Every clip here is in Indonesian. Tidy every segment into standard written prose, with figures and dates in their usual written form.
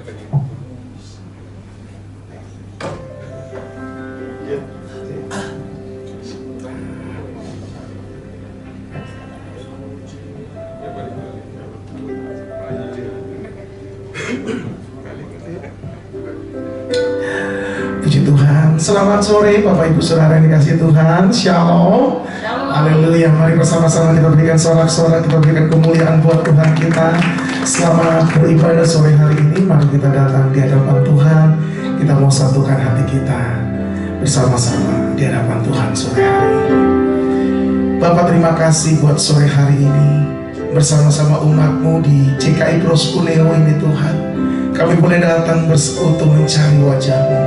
Puji Tuhan. Selamat sore Bapak Ibu Saudara yang dikasihi Tuhan. Shalom. Haleluya. Mari bersama-sama kita berikan sorak-sorak, kita berikan kemuliaan buat Tuhan kita. Selamat beribadah sore hari ini. Mari kita datang di hadapan Tuhan. Kita mau satukan hati kita bersama-sama di hadapan Tuhan sore hari ini. Bapak, terima kasih buat sore hari ini. Bersama-sama umat-Mu di CKI Bros Kuneo ini Tuhan, kami boleh datang bersekutu mencari wajah-Mu.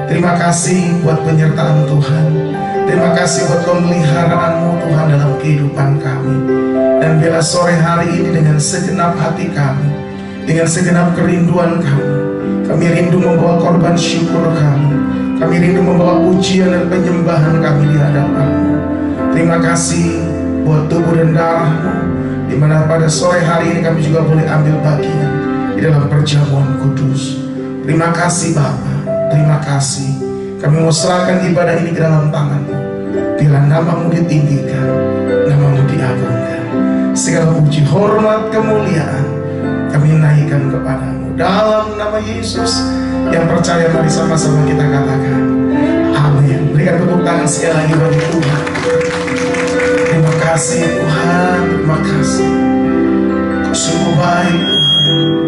Terima kasih buat penyertaan Tuhan. Terima kasih buat pemeliharaan-Mu Tuhan dalam kehidupan kami. Dan bila sore hari ini dengan segenap hati kami, dengan segenap kerinduan kami rindu membawa korban syukur kami. Kami rindu membawa pujian dan penyembahan kami di hadapan-Mu. Terima kasih buat tubuh dan darah-Mu, di mana pada sore hari ini kami juga boleh ambil bagian di dalam perjamuan kudus. Terima kasih Bapa, terima kasih. Kami mau serahkan ibadah ini ke dalam tangan-Mu. Bila nama-Mu ditinggikan, nama-Mu diagungkan, segala puji, hormat, kemuliaan kami naikkan kepadamu. Dalam nama Yesus yang percaya, mari sama-sama kita katakan amin. Berikan tepuk tangan sekali lagi bagi Tuhan. Terima kasih Tuhan, terima kasih. Kau sungguh baik Tuhan.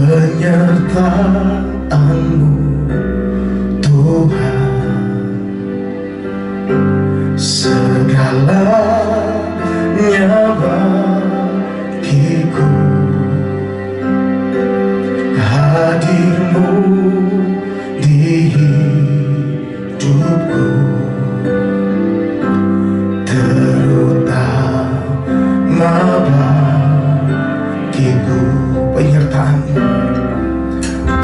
Penyertaan-Mu Tuhan, segalanya bagiku. Hadir-Mu di hidupku, terutama bagiku. Penyertaan-Mu,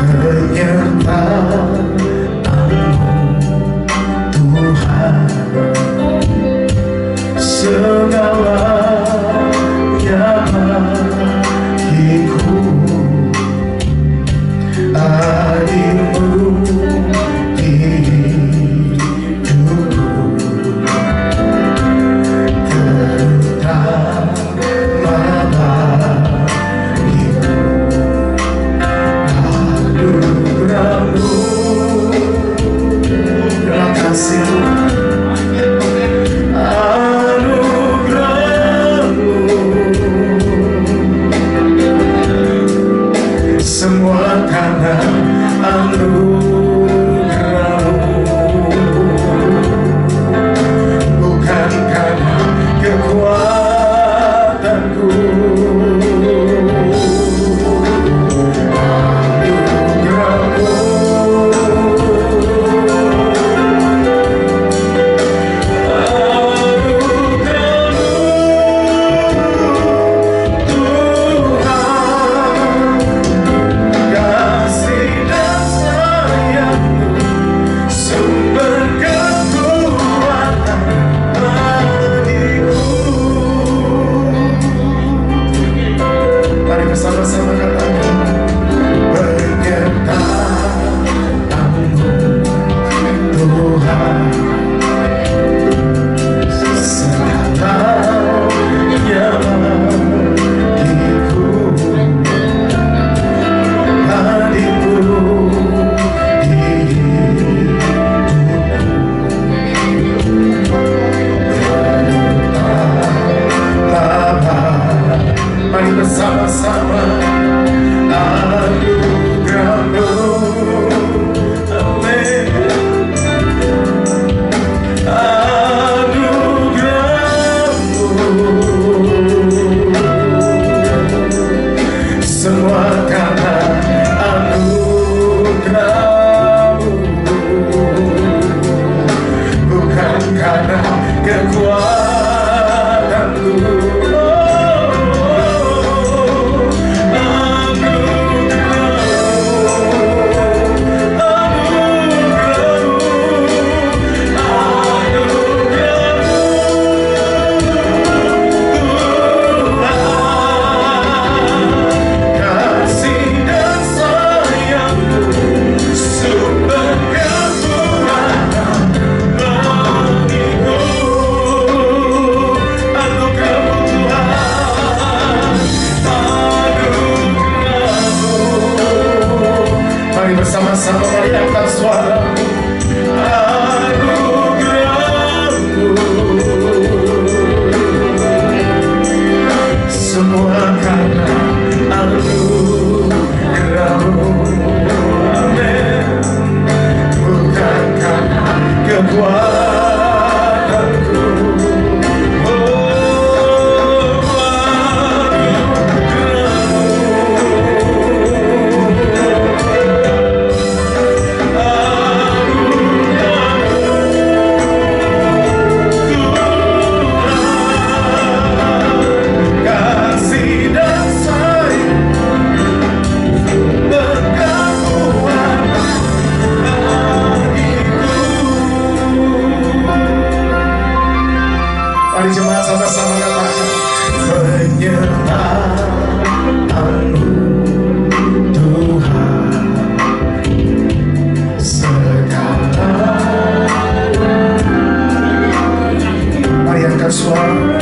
penyertaan-Mu Tuhan, segalanya bagiku. Hadir-Mu di hidupku, terutama bagiku. Anugerah-Mu, terima kasih Anugerah-Mu, semua karena anugerah-Mu, bukan karena kekuatanku. Anugerah-Mu, Tuhan, kasih dan sayang Mari bersama-sama mari angkat suara. Anugerah-Mu semua karena anugerah-Mu. Amin. Bukan karena kekuatanku. Mari jemaat sama-sama katakan penyertaan-Mu Tuhan sekarang. Mari angkat suara.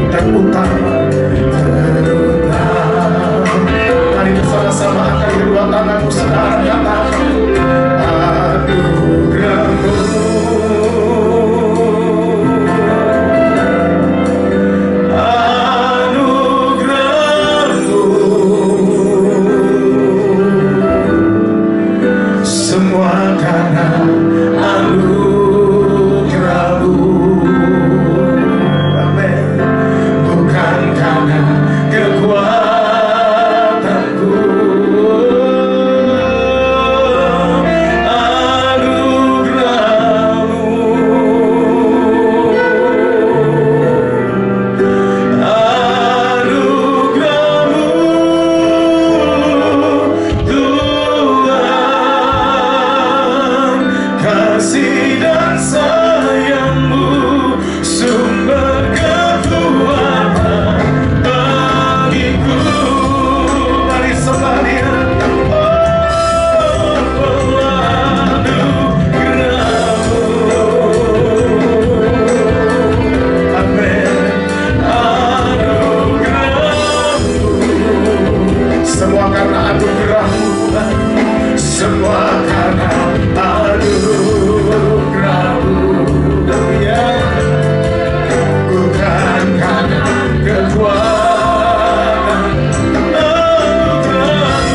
Dan utama terutama. Mari bersama-sama angkat kedua tanganmu saudara, katakan anugerah-Mu. Anugerah-Mu semua karena anugerah-Mu. Amin. Bukan karena kekuatanku. Kasih dan sayang-Mu sumber kekuatan bagiku. Mari sembah Dia. Anugerah-Mu. Amin. Anugerah-Mu semua karena anugerah-Mu Tuhan. Semua karena anugerah-Mu. Ya, bukan karena kekuatan. Anugerah-Mu,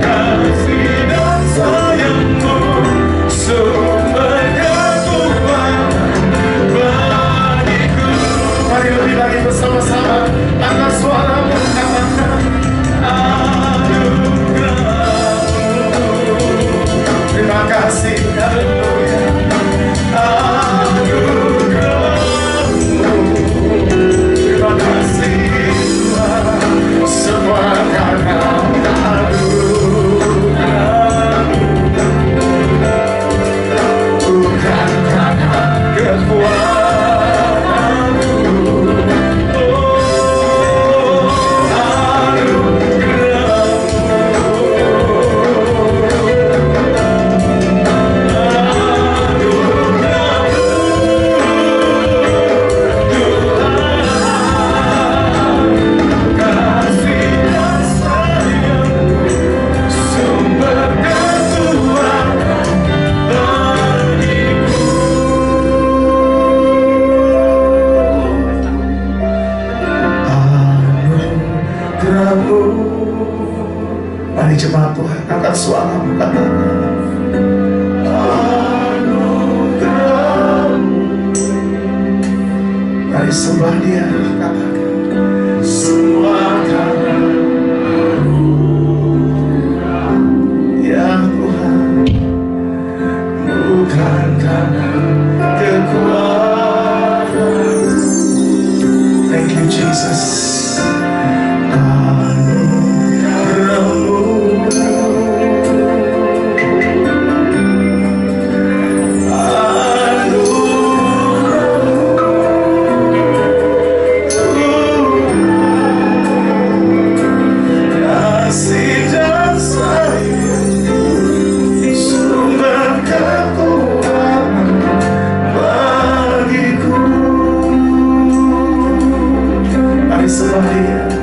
kasih dan sayang-Mu sumber kekuatan bagiku. Mari lebih lagi bersama-sama angkat suara-Mu, katakan anugerah-Mu. Terima kasih, haleluya. Anugerah-Mu. Terima kasih Tuhan. Semua karena anugerah-Mu. Bukan karena kekuatanku. Kasih dan sayang-Mu sumber kekuatan bagiku. Anugerah-Mu. Mari jemaat Tuhan angkat suara-Mu, katakan anugerah-Mu. Mari sembah Dia, katakan semua karena ya Tuhan, bukan karena kekuatan. Thank you Jesus. Anugerah-Mu Mari sembah Dia.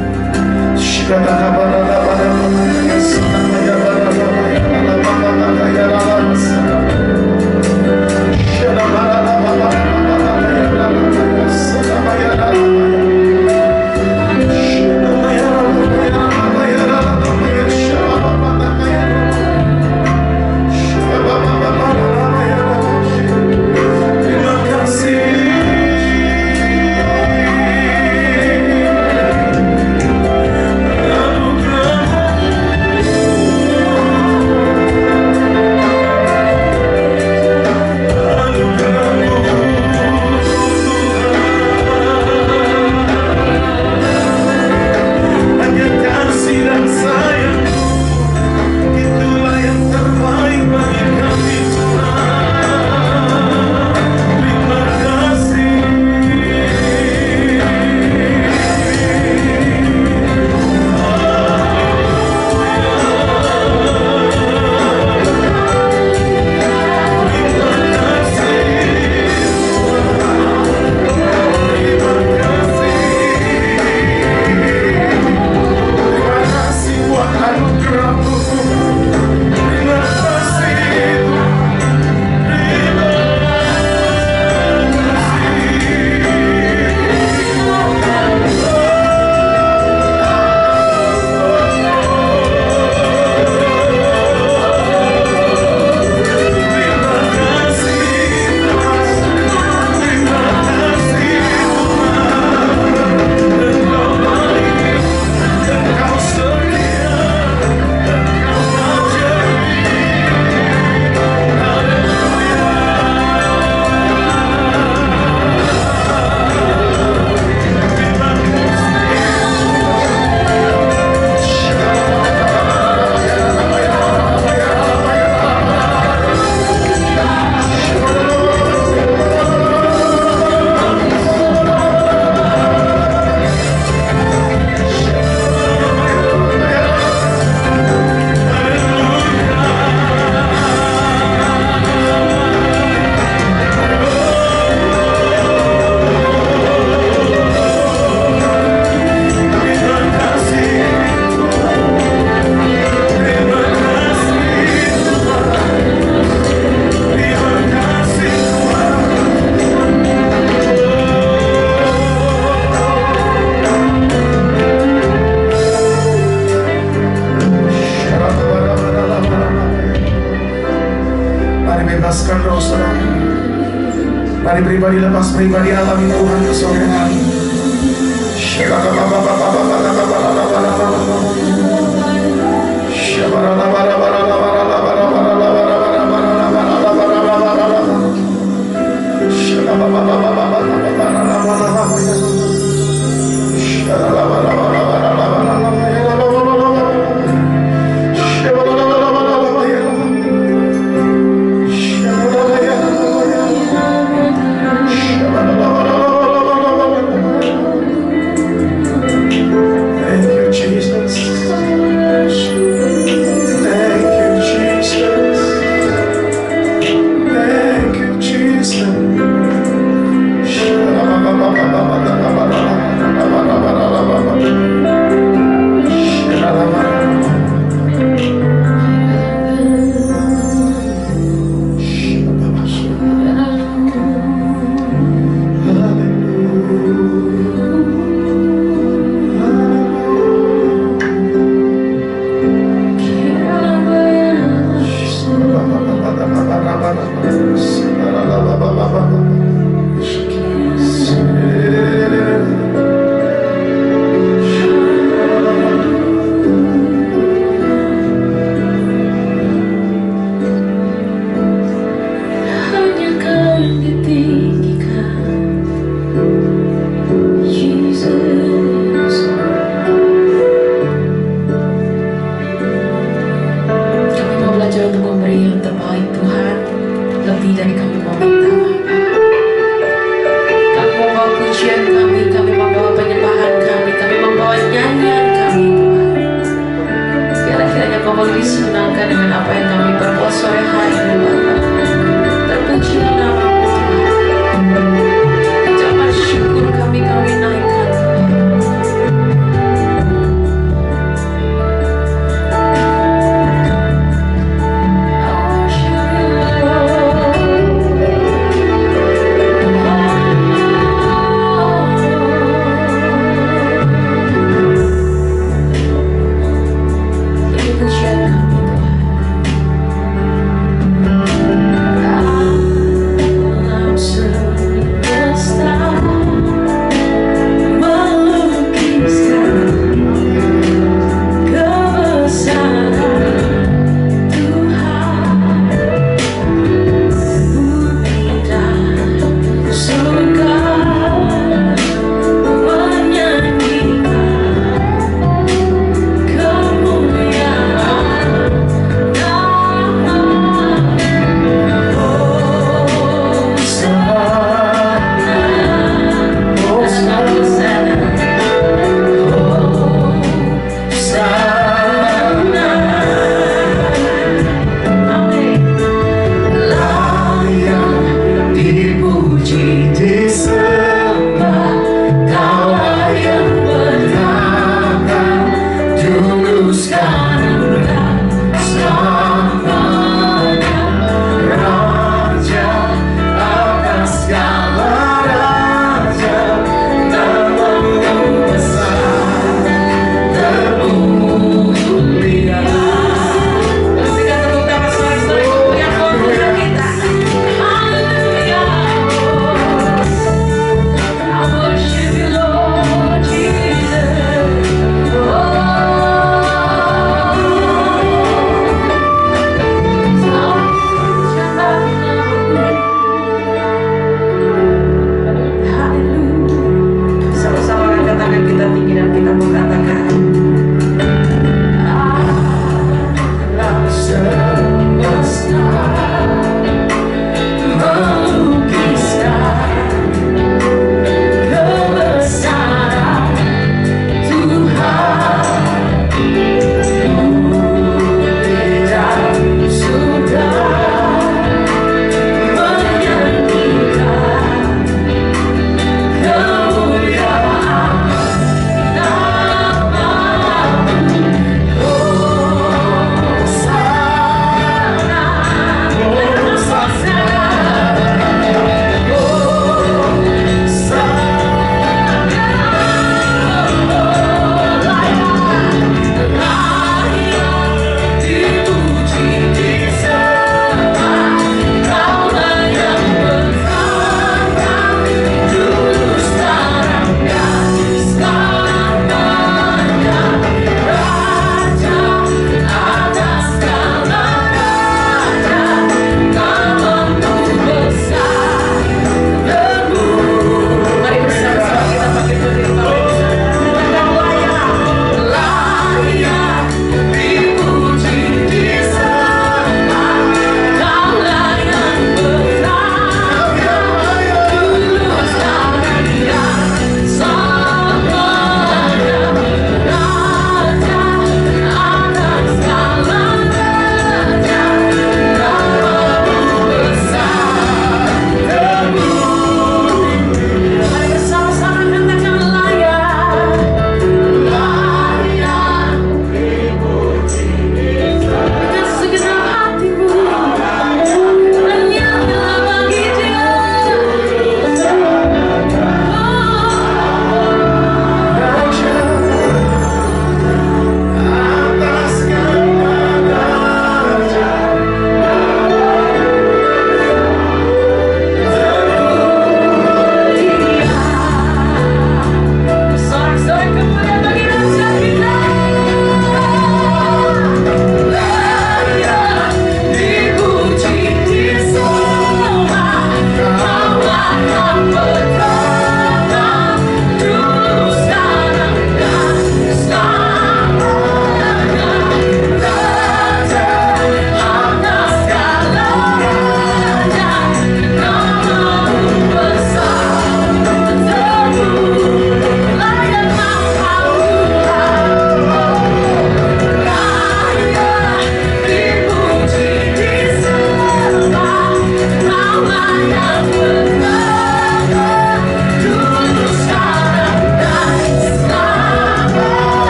Bebaskan roh saudara. Mari pribadi lepas pribadi, alami Tuhan ke sore hari.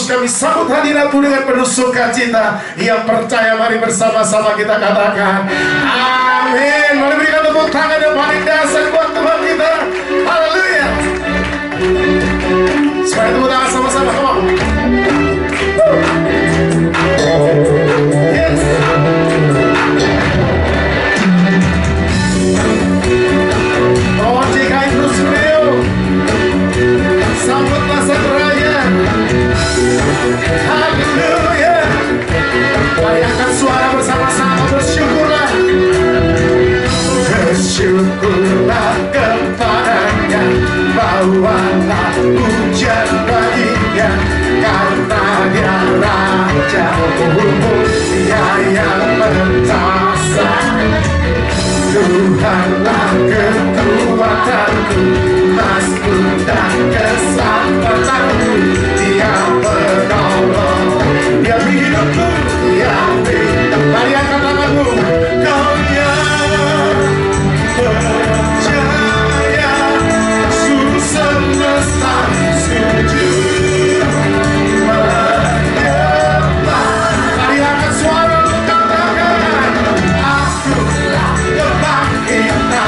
Kami sambut hadiratmu dengan penuh sukacita. Yang percaya, mari bersama-sama kita katakan amin. Mari berikan tepuk tangan yang paling dasar buat Tuhan kita. Haleluya. Supaya tepuk tangan sama-sama. Come on. Yes. Oh, JKI Terus Studio, sambutlah Satu Raya. Haleluya. Mari angkat suara bersama-sama, bersyukurlah. Bersyukurlah kepadanya, bawalah pujian baginya, karena dia Raja umum, dia yang perkasa. Tuhanlah kekuatanku, emasku dan keselamatanku. Dia penolong, dia hidupku, dia hidup. Mari angkat tanganmu. Kau yang percaya, seluruh semesta sujud menyembah. Mari angkat suara, katakan akulah kebangkitan.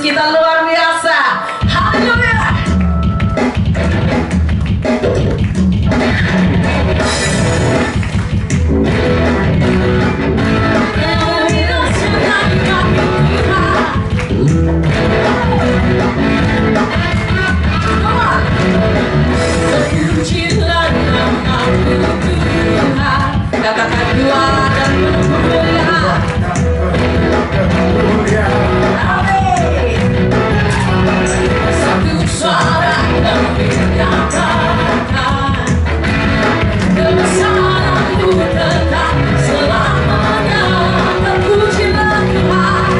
kita luar biasa. Haleluya. Katakan dua dan bermulia. Satu suara dan menyatakan kebesaran-Mu tetap selamanya. Terpujilah Tuhan,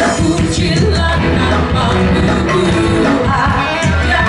terpujilah nama-Mu Tuhan. Ya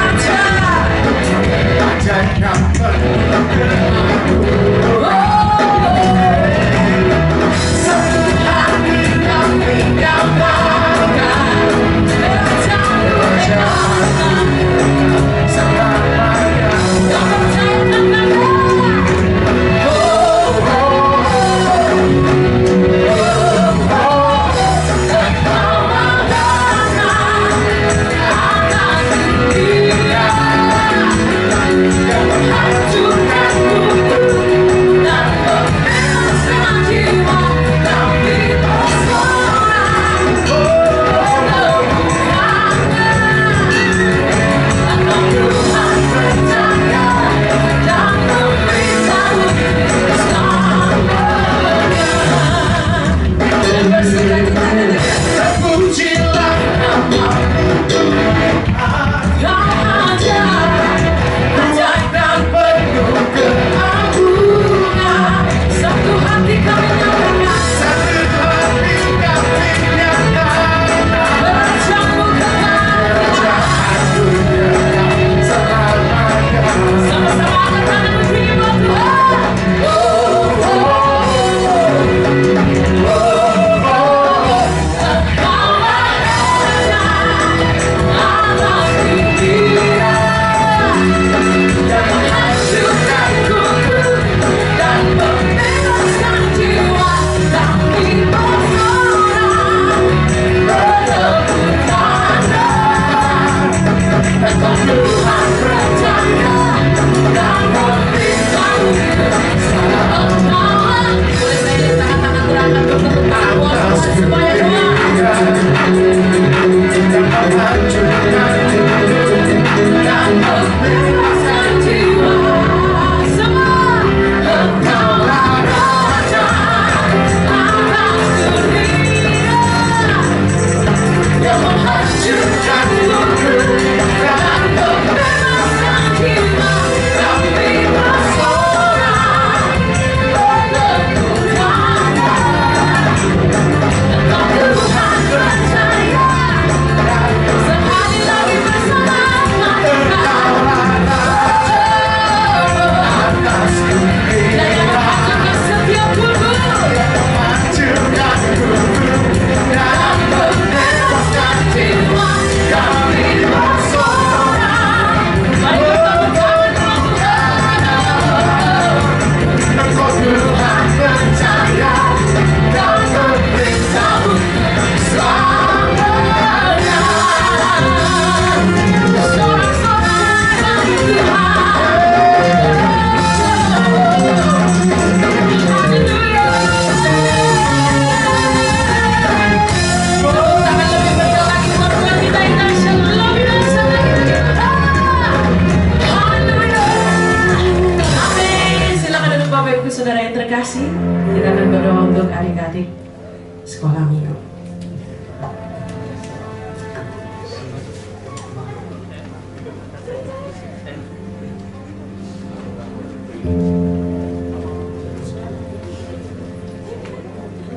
sekolah minggu.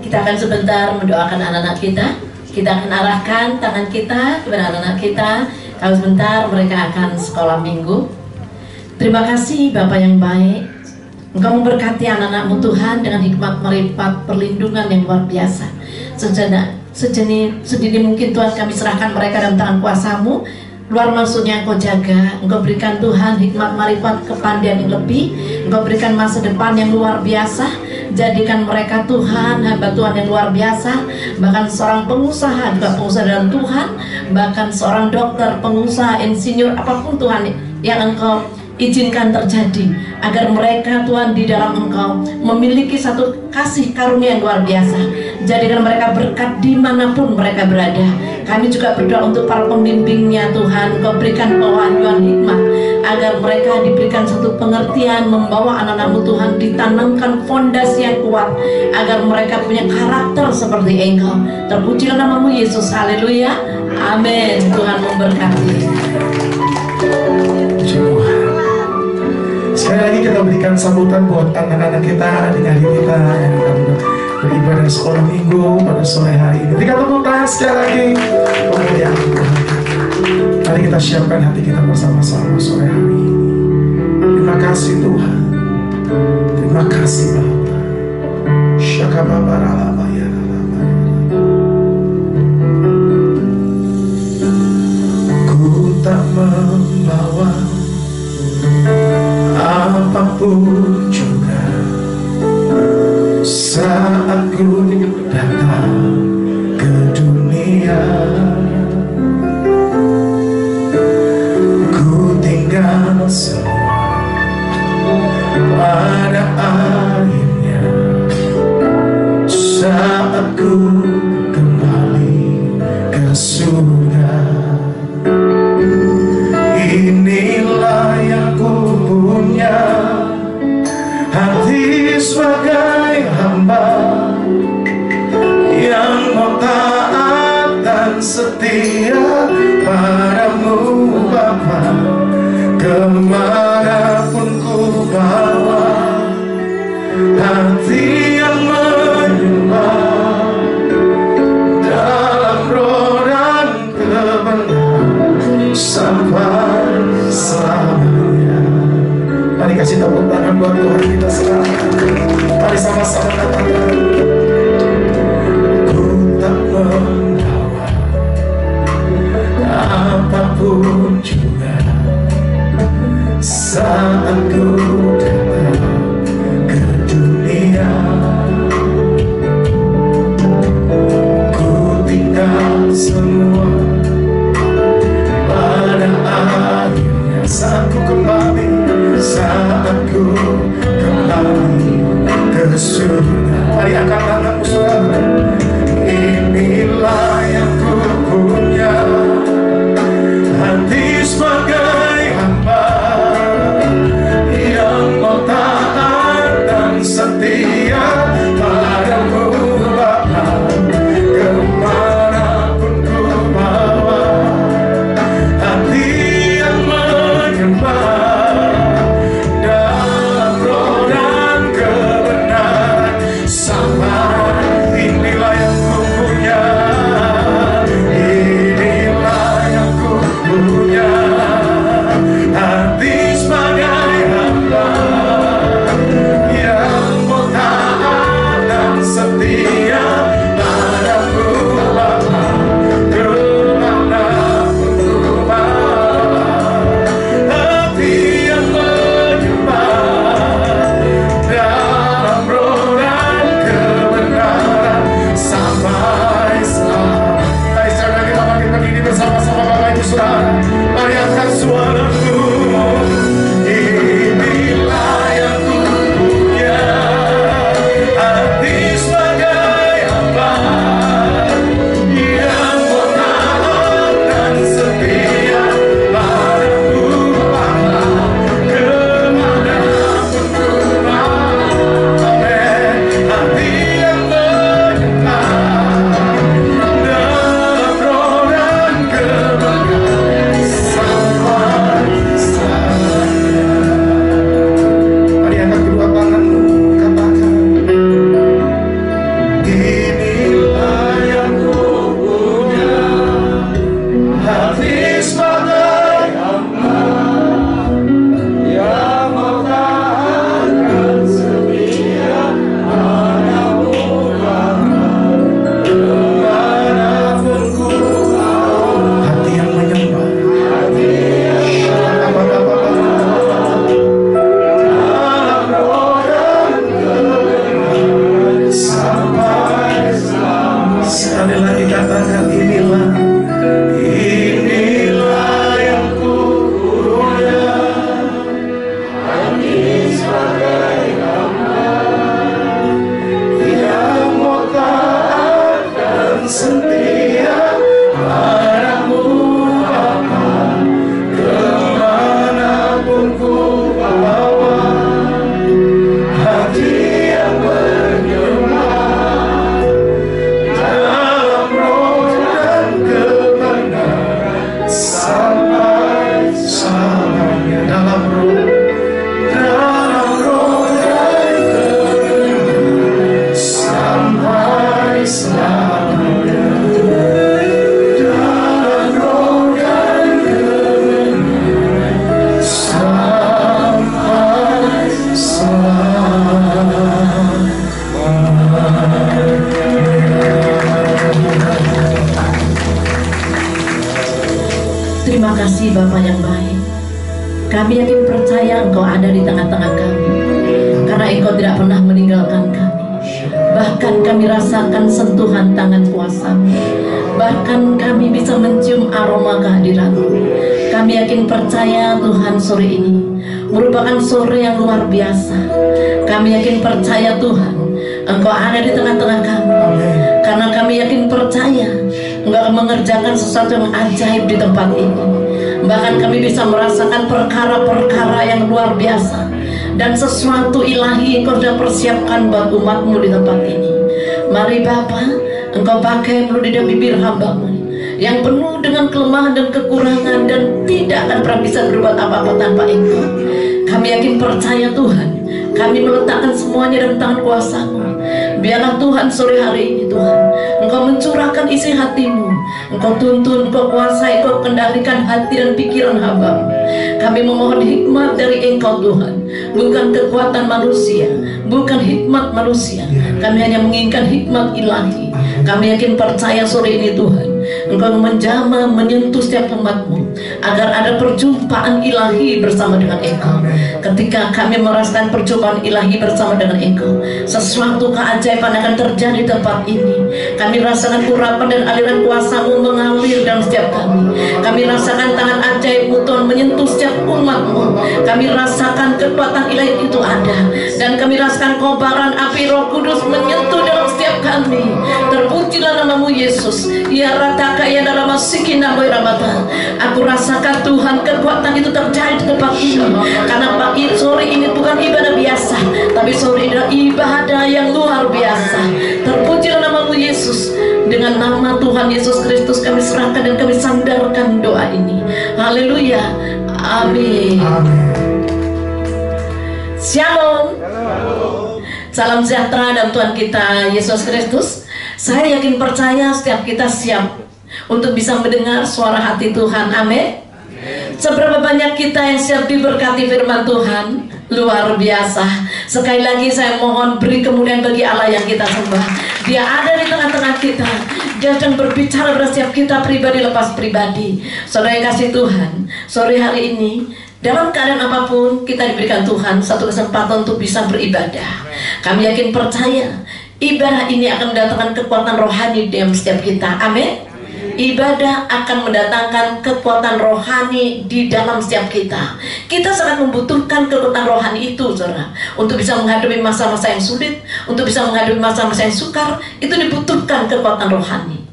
Kita akan sebentar mendoakan anak-anak kita. Kita akan arahkan tangan kita kepada anak-anak kita. Kalau sebentar mereka akan sekolah minggu. Terima kasih Bapak yang baik. Engkau memberkati anak-anak-Mu Tuhan dengan hikmat melipat perlindungan yang luar biasa. Sedini mungkin Tuhan kami serahkan mereka dalam tangan kuasa-Mu. Luar masuknya Engkau jaga. Engkau berikan Tuhan hikmat marifat, kepandaian yang lebih. Engkau berikan masa depan yang luar biasa. Jadikan mereka Tuhan, hamba Tuhan yang luar biasa. Bahkan seorang pengusaha, juga pengusaha dalam Tuhan. Bahkan seorang dokter, pengusaha, insinyur, apapun Tuhan yang Engkau izinkan terjadi, agar mereka Tuhan di dalam Engkau memiliki satu kasih karunia yang luar biasa. Jadikan mereka berkat dimanapun mereka berada. Kami juga berdoa untuk para pembimbingnya Tuhan, Kau berikan pewahyuan hikmat, agar mereka diberikan satu pengertian membawa anak-anak-Mu Tuhan, ditanamkan fondasi yang kuat, agar mereka punya karakter seperti Engkau. Terpujilah nama-Mu Yesus, haleluya, amin. Tuhan memberkati. Puji Tuhan. Sekali lagi kita berikan sambutan buat anak-anak kita, adik-adik kita yang akan beribadah sekolah minggu pada sore hari ini. Berikan tepuk tangan sekali lagi. Kemuliaan Tuhan. Mari kita siapkan hati kita bersama-sama sore hari ini. Terima kasih Tuhan. Terima kasih Bapa. Syakababaralabaya. Ku tak membawa apapun juga saat ku datang ke dunia. Ku tinggal semua pada akhirnya saat ku kembali ke surga. Inilah yang ku punya, hati sebagai hamba yang mau taat dan setia padamu Bapa. Kemanapun ku bawa, hati yang menyembah dalam roh dan kebenaran sampai selamanya. Mari kasih tepuk tangan buat Tuhan kita sekarang. Mari sama-sama katakan, ku tak membawa apapun juga saat ku datang ke dunia. Ku tinggal semua pada akhirnya saat ku kembali, saat ku kembali ke surga. Mari angkat tanganmu saudara. Inilah yang ku punya, hati sebagai hamba yang Terima kasih Bapa yang baik. Kami yakin percaya Engkau ada di tengah-tengah kami, karena Engkau tidak pernah meninggalkan kami. Bahkan kami rasakan sentuhan tangan kuasa-Mu. Bahkan kami bisa mencium aroma kehadiran-Mu. Kami yakin percaya Tuhan, sore ini merupakan sore yang luar biasa. Kami yakin percaya Tuhan, Engkau ada di tengah-tengah kami. Karena kami yakin percaya Engkau akan mengerjakan sesuatu yang ajaib di tempat ini. Bahkan kami bisa merasakan perkara-perkara yang luar biasa, dan sesuatu ilahi Engkau sudah persiapkan buat umat-Mu di tempat ini. Mari Bapa, Engkau pakai melalui lidah bibir hamba-Mu yang penuh dengan kelemahan dan kekurangan, dan tidak akan pernah bisa berbuat apa-apa tanpa Engkau. Kami yakin percaya Tuhan, kami meletakkan semuanya dalam tangan kuasa-Mu. Biarlah Tuhan sore hari ini Tuhan, Engkau mencurahkan isi hati-Mu, Engkau tuntun, Engkau kuasai, Engkau kendalikan hati dan pikiran hamba-Mu. Kami memohon hikmat dari Engkau Tuhan, bukan kekuatan manusia, bukan hikmat manusia. Kami hanya menginginkan hikmat ilahi. Kami yakin percaya sore ini Tuhan, Engkau menjamah, menyentuh setiap umat-Mu, agar ada perjumpaan ilahi bersama dengan Engkau. Ketika kami merasakan perjumpaan ilahi bersama dengan Engkau, sesuatu keajaiban akan terjadi di tempat ini. Kami rasakan urapan dan aliran kuasa-Mu mengalir dalam setiap kami. Kami rasakan tangan ajaib-Mu Tuhan menyentuh setiap umat-Mu. Kami rasakan kekuatan ilahi itu ada, dan kami rasakan kobaran api Roh Kudus menyentuh dalam setiap kami. Terpujilah nama-Mu Yesus. Ya rataka ya dalam masikin nama ramata. Aku rasakan Tuhan kekuatan itu terjadi di tempat ini. Karena pagi sore ini bukan ibadah biasa, tapi sore ini adalah ibadah yang luar biasa. Terpujilah nama-Mu Yesus. Dengan nama Tuhan Yesus Kristus kami serahkan dan kami sandarkan doa ini. Haleluya. Amin. Shalom. Salam sejahtera dalam Tuhan kita Yesus Kristus. Saya yakin percaya setiap kita siap untuk bisa mendengar suara hati Tuhan. Amin. Seberapa banyak kita yang siap diberkati firman Tuhan? Luar biasa. Sekali lagi saya mohon beri kemuliaan bagi Allah yang kita sembah. Dia ada di tengah-tengah kita. Dia sedang berbicara pada setiap kita pribadi lepas pribadi. Saudara yang kasih Tuhan, sore hari ini dalam keadaan apapun kita diberikan Tuhan satu kesempatan untuk bisa beribadah. Kami yakin percaya ibadah ini akan mendatangkan kekuatan rohani dalam setiap kita. Amin. Ibadah akan mendatangkan kekuatan rohani di dalam setiap kita. Kita sangat membutuhkan kekuatan rohani itu, saudara, untuk bisa menghadapi masa-masa yang sulit, untuk bisa menghadapi masa-masa yang sukar. Itu dibutuhkan kekuatan rohani.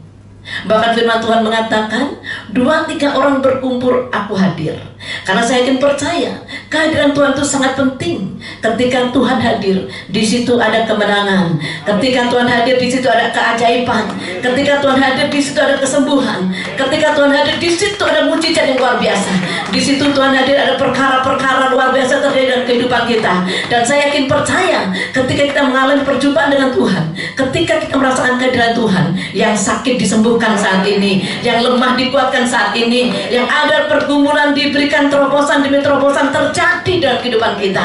Bahkan firman Tuhan mengatakan, 2-3 orang berkumpul aku hadir. Karena saya yakin percaya kehadiran Tuhan itu sangat penting. Ketika Tuhan hadir, di situ ada kemenangan. Ketika Tuhan hadir, di situ ada keajaiban. Ketika Tuhan hadir, di situ ada kesembuhan. Ketika Tuhan hadir, di situ ada mujizat yang luar biasa. Di situ Tuhan hadir, ada perkara-perkara luar biasa terjadi dalam kehidupan kita. Dan saya yakin percaya ketika kita mengalami perjumpaan dengan Tuhan, ketika kita merasakan kehadiran Tuhan, yang sakit disembuhkan saat ini, yang lemah dikuatkan saat ini, yang ada pergumulan diberikan terobosan demi terobosan terjadi dalam kehidupan kita.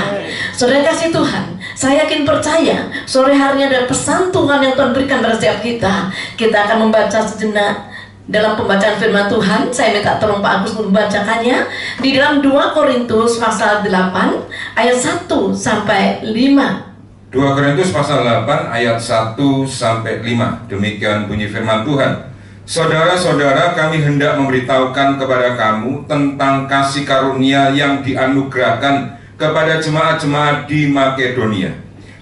Saudara kasih Tuhan, saya yakin percaya sore harinya ada pesan Tuhan yang Tuhan berikan pada setiap kita. Kita akan membaca sejenak dalam pembacaan firman Tuhan. Saya minta tolong Pak Agus membacakannya di dalam 2 Korintus pasal 8 ayat 1 sampai 5. 2 Korintus pasal 8 ayat 1 sampai 5. Demikian bunyi firman Tuhan. Saudara-saudara, kami hendak memberitahukan kepada kamu tentang kasih karunia yang dianugerahkan kepada jemaat-jemaat di Makedonia.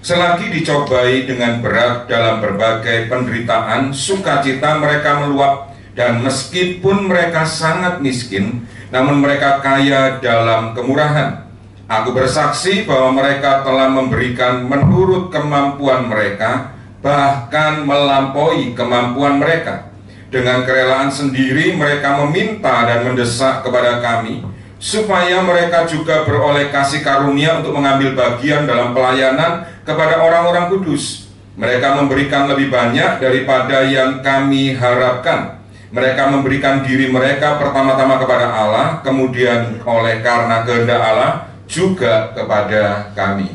Selagi dicobai dengan berat dalam berbagai penderitaan, sukacita mereka meluap, dan meskipun mereka sangat miskin, namun mereka kaya dalam kemurahan. Aku bersaksi bahwa mereka telah memberikan menurut kemampuan mereka, bahkan melampaui kemampuan mereka. Dengan kerelaan sendiri mereka meminta dan mendesak kepada kami, supaya mereka juga beroleh kasih karunia untuk mengambil bagian dalam pelayanan kepada orang-orang kudus. Mereka memberikan lebih banyak daripada yang kami harapkan. Mereka memberikan diri mereka pertama-tama kepada Allah, kemudian oleh karena kehendak Allah juga kepada kami.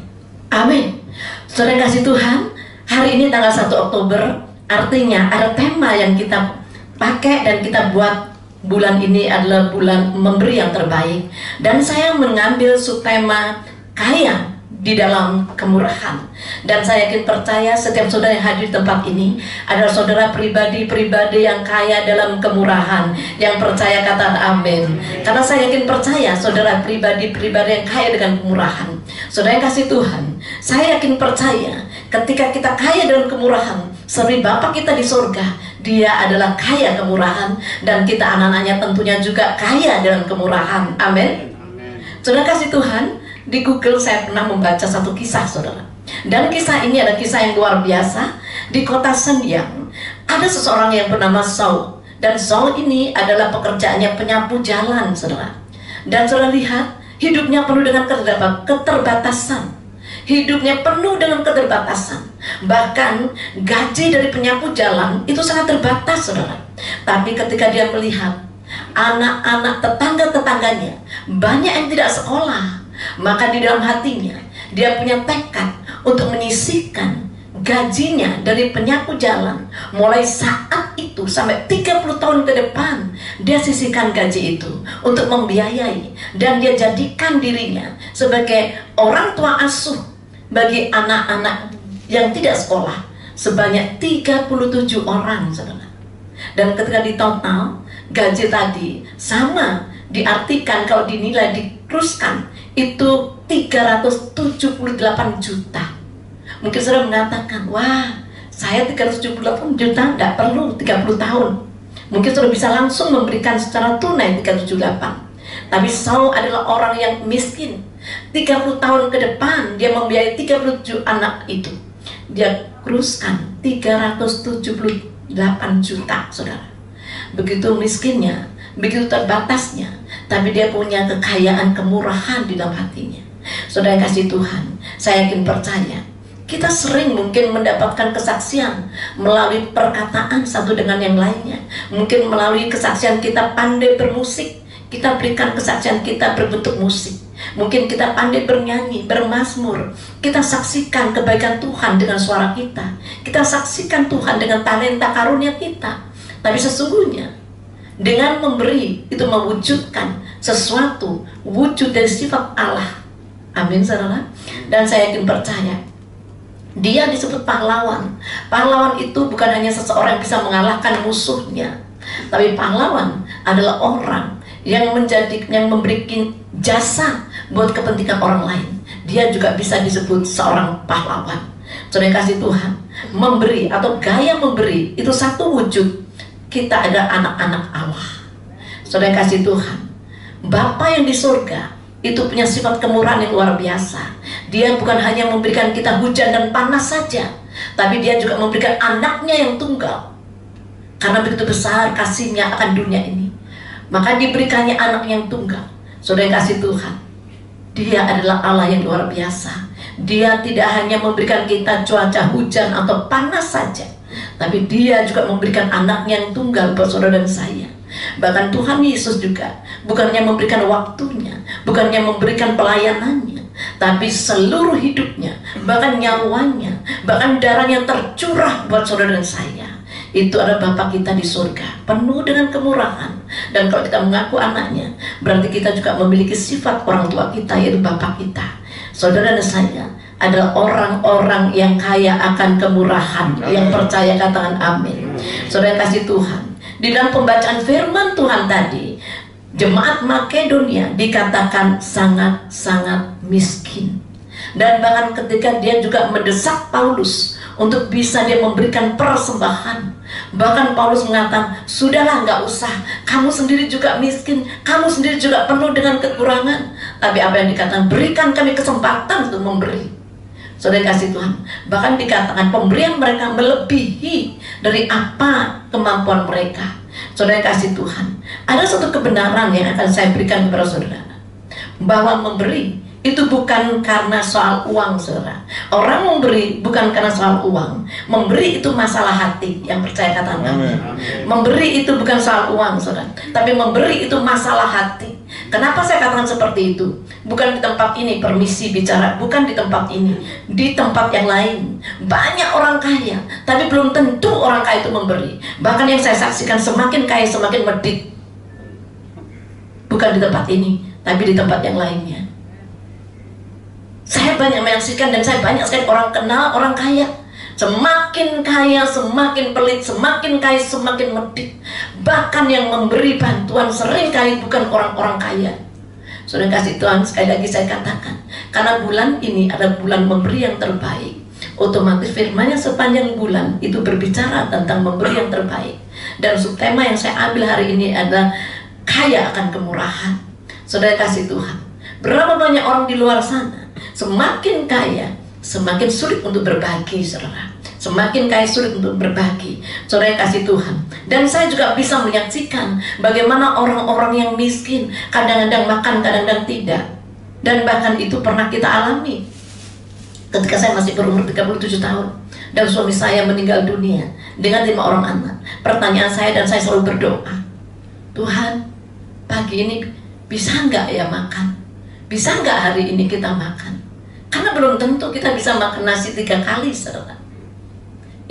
Amin. Saudara kasih Tuhan, hari ini tanggal 1 Oktober, artinya ada tema yang kita pakai dan kita buat bulan ini adalah bulan memberi yang terbaik, dan saya mengambil subtema kaya di dalam kemurahan. Dan saya yakin percaya setiap saudara yang hadir di tempat ini adalah saudara pribadi-pribadi yang kaya dalam kemurahan, yang percaya kata amin. Karena saya yakin percaya saudara pribadi-pribadi yang kaya dengan kemurahan. Saudara yang kasih Tuhan, saya yakin percaya ketika kita kaya dalam kemurahan, seperti Bapa kita di surga, Dia adalah kaya kemurahan, dan kita anak-anaknya tentunya juga kaya dalam kemurahan. Amin. Saudara kasih Tuhan, di Google saya pernah membaca satu kisah, saudara. Dan kisah ini adalah kisah yang luar biasa. Di kota Shenyang ada seseorang yang bernama Saul. Dan Saul ini adalah pekerjaannya penyapu jalan, saudara. Dan saudara lihat, hidupnya penuh dengan keterbatasan. Hidupnya penuh dengan keterbatasan. Bahkan gaji dari penyapu jalan itu sangat terbatas, saudara. Tapi ketika dia melihat anak-anak tetangga-tetangganya banyak yang tidak sekolah, maka di dalam hatinya dia punya tekad untuk menyisihkan gajinya dari penyapu jalan. Mulai saat itu sampai 30 tahun ke depan, dia sisihkan gaji itu untuk membiayai, dan dia jadikan dirinya sebagai orang tua asuh bagi anak-anak yang tidak sekolah sebanyak 37 orang, saudara. Dan ketika ditotal gaji tadi sama, diartikan kalau dinilai diteruskan itu 378 juta. Mungkin saudara mengatakan, wah, saya 378 juta tidak perlu 30 tahun. Mungkin saudara bisa langsung memberikan secara tunai 378. Tapi Saul adalah orang yang miskin. 30 tahun ke depan dia membiayai 37 anak itu. Dia teruskan 378 juta, saudara. Begitu miskinnya, begitu terbatasnya, tapi dia punya kekayaan kemurahan di dalam hatinya. Saudara yang kasih Tuhan, saya yakin percaya kita sering mungkin mendapatkan kesaksian melalui perkataan satu dengan yang lainnya. Mungkin melalui kesaksian kita pandai bermusik, kita berikan kesaksian kita berbentuk musik. Mungkin kita pandai bernyanyi, bermazmur, kita saksikan kebaikan Tuhan dengan suara kita, kita saksikan Tuhan dengan talenta karunia kita. Tapi sesungguhnya dengan memberi itu mewujudkan sesuatu, wujud dari sifat Allah. Amin, saudara. Dan saya yakin percaya dia disebut pahlawan. Pahlawan itu bukan hanya seseorang yang bisa mengalahkan musuhnya, tapi pahlawan adalah orang yang memberikan jasa buat kepentingan orang lain. Dia juga bisa disebut seorang pahlawan. Saudara yang kasih Tuhan, memberi atau gaya memberi itu satu wujud kita ada anak-anak Allah. Saudara yang kasih Tuhan, Bapa yang di surga itu punya sifat kemurahan yang luar biasa. Dia bukan hanya memberikan kita hujan dan panas saja, tapi dia juga memberikan anaknya yang tunggal. Karena begitu besar kasihnya akan dunia ini, maka diberikannya anak yang tunggal. Saudara yang kasih Tuhan, Dia adalah Allah yang luar biasa. Dia tidak hanya memberikan kita cuaca hujan atau panas saja, tapi Dia juga memberikan anaknya yang tunggal buat saudara dan saya. Bahkan Tuhan Yesus juga bukannya memberikan waktunya, bukannya memberikan pelayanannya, tapi seluruh hidupnya, bahkan nyawanya, bahkan darahnya tercurah buat saudara dan saya. Itu adalah Bapa kita di surga, penuh dengan kemurahan. Dan kalau kita mengaku anaknya, berarti kita juga memiliki sifat orang tua kita, yaitu Bapa kita. Saudara dan saya adalah orang-orang yang kaya akan kemurahan. Yang percaya katakan amin. Saudara yang kasih Tuhan, di dalam pembacaan firman Tuhan tadi, jemaat Makedonia dikatakan sangat-sangat miskin. Dan bahkan ketika dia juga mendesak Paulus untuk bisa dia memberikan persembahan, bahkan Paulus mengatakan, sudahlah, nggak usah, kamu sendiri juga miskin, kamu sendiri juga penuh dengan kekurangan. Tapi apa yang dikatakan, berikan kami kesempatan untuk memberi. Saudara kasih Tuhan, bahkan dikatakan pemberian mereka melebihi dari apa kemampuan mereka. Saudara kasih Tuhan, ada satu kebenaran yang akan saya berikan kepada saudara, bahwa memberi itu bukan karena soal uang, saudara. Orang memberi bukan karena soal uang. Memberi itu masalah hati. Yang percaya katakan amin. Memberi itu bukan soal uang, saudara, tapi memberi itu masalah hati. Kenapa saya katakan seperti itu? Bukan di tempat ini permisi bicara, bukan di tempat ini, di tempat yang lain. Banyak orang kaya, tapi belum tentu orang kaya itu memberi. Bahkan yang saya saksikan, semakin kaya semakin medit. bukan di tempat ini, tapi di tempat yang lainnya. Saya banyak menyaksikan dan saya banyak sekali orang kenal, orang kaya. Semakin kaya, semakin pelit, semakin kaya, semakin medit. Bahkan yang memberi bantuan seringkali bukan orang-orang kaya. Saudara kasih Tuhan, sekali lagi saya katakan, karena bulan ini adalah bulan memberi yang terbaik, otomatis firman-Nya sepanjang bulan itu berbicara tentang memberi yang terbaik. Dan subtema yang saya ambil hari ini adalah kaya akan kemurahan. Saudara kasih Tuhan, berapa banyak orang di luar sana semakin kaya, semakin sulit untuk berbagi, saudara. Semakin kaya sulit untuk berbagi. Saudara kasih Tuhan. Dan saya juga bisa menyaksikan bagaimana orang-orang yang miskin kadang-kadang makan, kadang-kadang tidak. Dan bahkan itu pernah kita alami ketika saya masih berumur 37 tahun dan suami saya meninggal dunia dengan 5 orang anak. Pertanyaan saya dan saya selalu berdoa, Tuhan, pagi ini bisa nggak ya makan? Bisa nggak hari ini kita makan? Karena belum tentu kita bisa makan nasi 3 kali, saudara.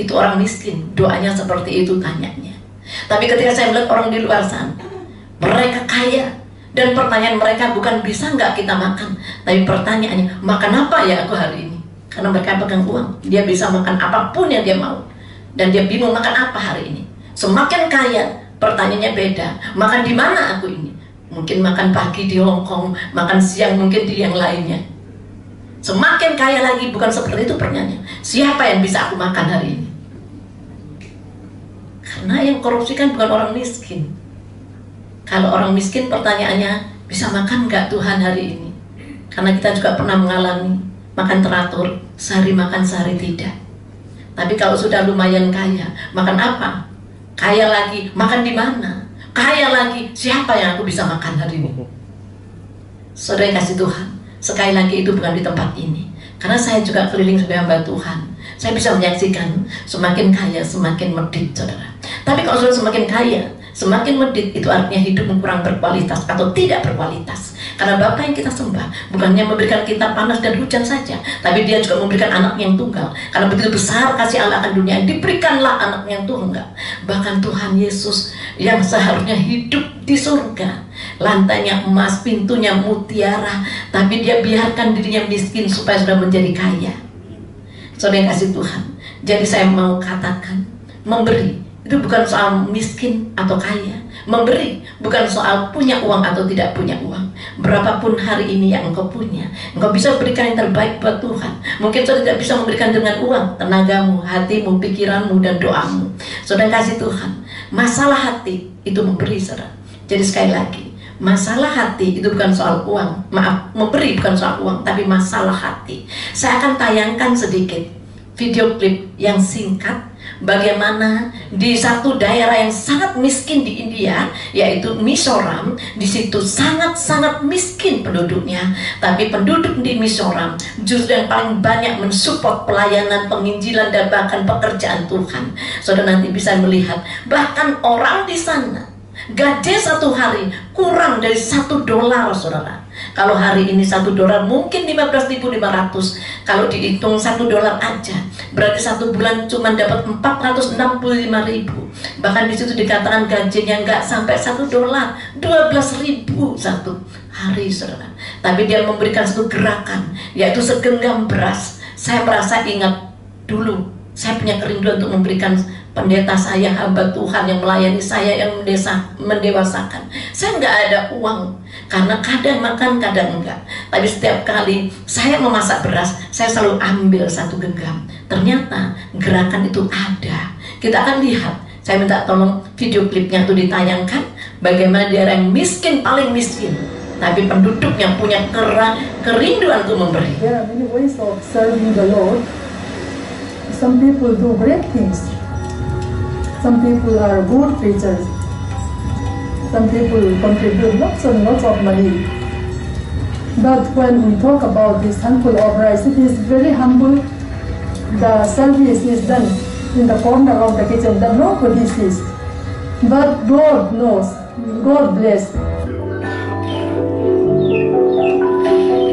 Itu orang miskin, doanya seperti itu tanyanya. Tapi ketika saya melihat orang di luar sana, mereka kaya, dan pertanyaan mereka bukan bisa nggak kita makan, tapi pertanyaannya, makan apa ya aku hari ini? Karena mereka pegang uang, dia bisa makan apapun yang dia mau, dan dia bingung makan apa hari ini. Semakin kaya, pertanyaannya beda, makan di mana aku ini? Mungkin makan pagi di Hong Kong, makan siang mungkin di yang lainnya. Semakin kaya lagi, bukan seperti itu pertanyaannya, siapa yang bisa aku makan hari ini? Karena yang korupsi kan bukan orang miskin. Kalau orang miskin pertanyaannya, bisa makan nggak Tuhan hari ini? Karena kita juga pernah mengalami makan teratur, sehari makan sehari tidak. Tapi kalau sudah lumayan kaya, makan apa? Kaya lagi, makan di mana? Kaya lagi, siapa yang aku bisa makan hari ini? Saudara kasih Tuhan, sekali lagi itu bukan di tempat ini. Karena saya juga keliling sebagai hamba Tuhan, saya bisa menyaksikan semakin kaya semakin medit, saudara. Tapi kalau sudah semakin kaya, semakin medit, itu artinya hidup kurang berkualitas atau tidak berkualitas. Karena Bapa yang kita sembah bukannya memberikan kita panas dan hujan saja, tapi Dia juga memberikan anak yang tunggal. Karena begitu besar kasih Allah akan dunia, diberikanlah anak yang tunggal. Bahkan Tuhan Yesus yang seharusnya hidup di surga, lantainya emas, pintunya mutiara, tapi Dia biarkan dirinya miskin supaya sudah menjadi kaya. Saudara yang kasih Tuhan, jadi saya mau katakan, memberi itu bukan soal miskin atau kaya. Memberi bukan soal punya uang atau tidak punya uang. Berapapun hari ini yang engkau punya, engkau bisa berikan yang terbaik buat Tuhan. Mungkin saudara tidak bisa memberikan dengan uang, tenagamu, hatimu, pikiranmu, dan doamu. Saudara kasih Tuhan, masalah hati itu memberi, saudara. Jadi sekali lagi, masalah hati itu bukan soal uang. Maaf, memberi bukan soal uang, tapi masalah hati. Saya akan tayangkan sedikit video klip yang singkat bagaimana di satu daerah yang sangat miskin di India, yaitu Mizoram. Di situ sangat-sangat miskin penduduknya, tapi penduduk di Mizoram justru yang paling banyak mensupport pelayanan, penginjilan, dan bahkan pekerjaan Tuhan. Saudara nanti bisa melihat, bahkan orang di sana gaji satu hari kurang dari $1, saudara. Kalau hari ini $1 mungkin 15.500. Kalau dihitung $1 aja, berarti 1 bulan cuma dapat 465.000. Bahkan di situ dikatakan gajinya nggak sampai $1, 12.000 satu hari, saudara. Tapi dia memberikan satu gerakan, yaitu segenggam beras. Saya merasa ingat dulu, saya punya kerinduan untuk memberikan pendeta saya, hamba Tuhan yang melayani saya, yang mendewasakan. Saya nggak ada uang, karena kadang makan, kadang enggak. Tapi setiap kali saya memasak beras, saya selalu ambil 1 genggam. Ternyata gerakan itu ada. Kita akan lihat. Saya minta tolong video klipnya itu ditayangkan, bagaimana daerah yang miskin, paling miskin, tapi penduduk yang punya kerinduan untuk memberi. There are many ways of serving the Lord. Some people do great things. Some people are good preachers. Some people contribute lots and lots of money. But when we talk about this handful of rice, it is very humble. The service is done in the corner of the kitchen that nobody sees. But God knows. God bless.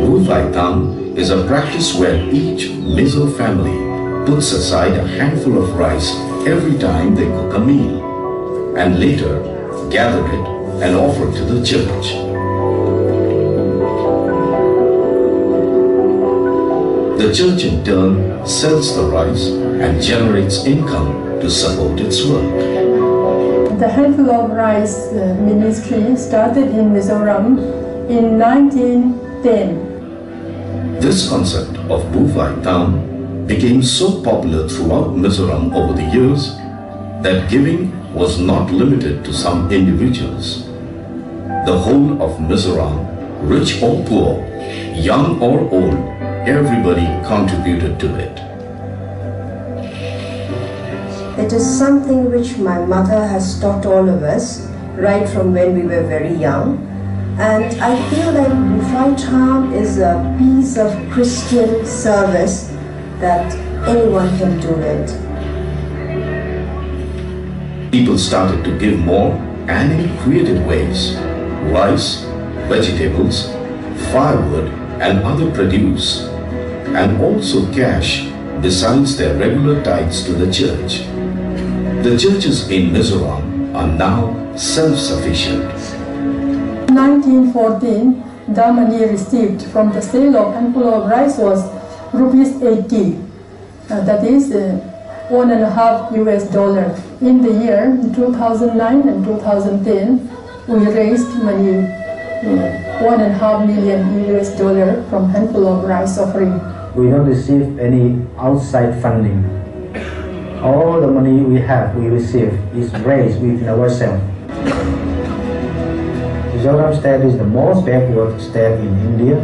Ruvaitam is a practice where each Mizo family puts aside a handful of rice every time they cook a meal, and later gather it and offer to the church. The church in turn sells the rice and generates income to support its work. The Handful of Rice ministry started in Mizoram in 1910. This concept of Buvai town became so popular throughout Mizoram over the years that giving was not limited to some individuals. The whole of Mizoram, rich or poor, young or old, everybody contributed to it. It is something which my mother has taught all of us right from when we were very young, and I feel like Buvai town is a piece of Christian service that anyone can do it. People started to give more and in creative ways. Rice, vegetables, firewood and other produce, and also cash besides their regular tithes to the church. The churches in Mizoram are now self-sufficient. In 1914, the money received from the sale of Handful of Rice was rupees 80. That is $1.5 US. In the year 2009 and 2010, we raised money $1.5 million US from Handful of Rice offering. We don't receive any outside funding. All the money we receive is raised within ourselves. Mizoram state is the most backward state in India,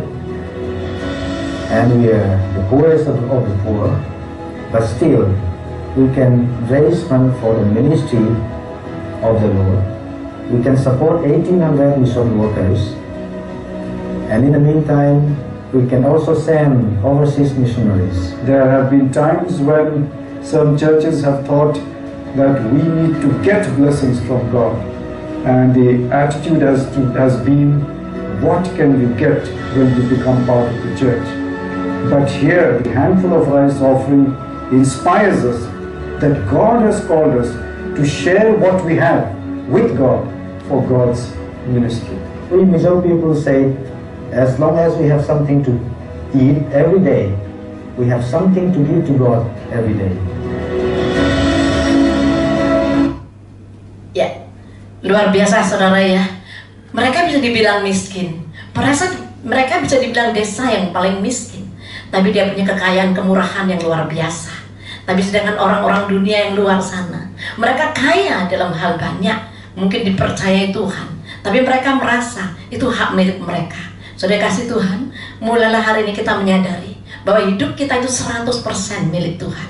and we are the poorest of the poor, but still we can raise funds for the ministry of the Lord. We can support 1,800 mission workers, and in the meantime we can also send overseas missionaries. There have been times when some churches have thought that we need to get blessings from God, and the attitude has been, what can we get when we become part of the church? But here, the Handful of Rice offering inspires us that God has called us to share what we have with God for God's ministry. We Mizo people say, as long as we have something to eat every day, we have something to give to God every day. Ya, luar biasa saudara ya. Mereka bisa dibilang miskin. Mereka bisa dibilang desa yang paling miskin. Tapi dia punya kekayaan kemurahan yang luar biasa. Tapi sedangkan orang-orang dunia yang luar sana, mereka kaya dalam hal banyak, mungkin dipercayai Tuhan, tapi mereka merasa itu hak milik mereka. Saudara kasih Tuhan, mulailah hari ini kita menyadari bahwa hidup kita itu 100% milik Tuhan.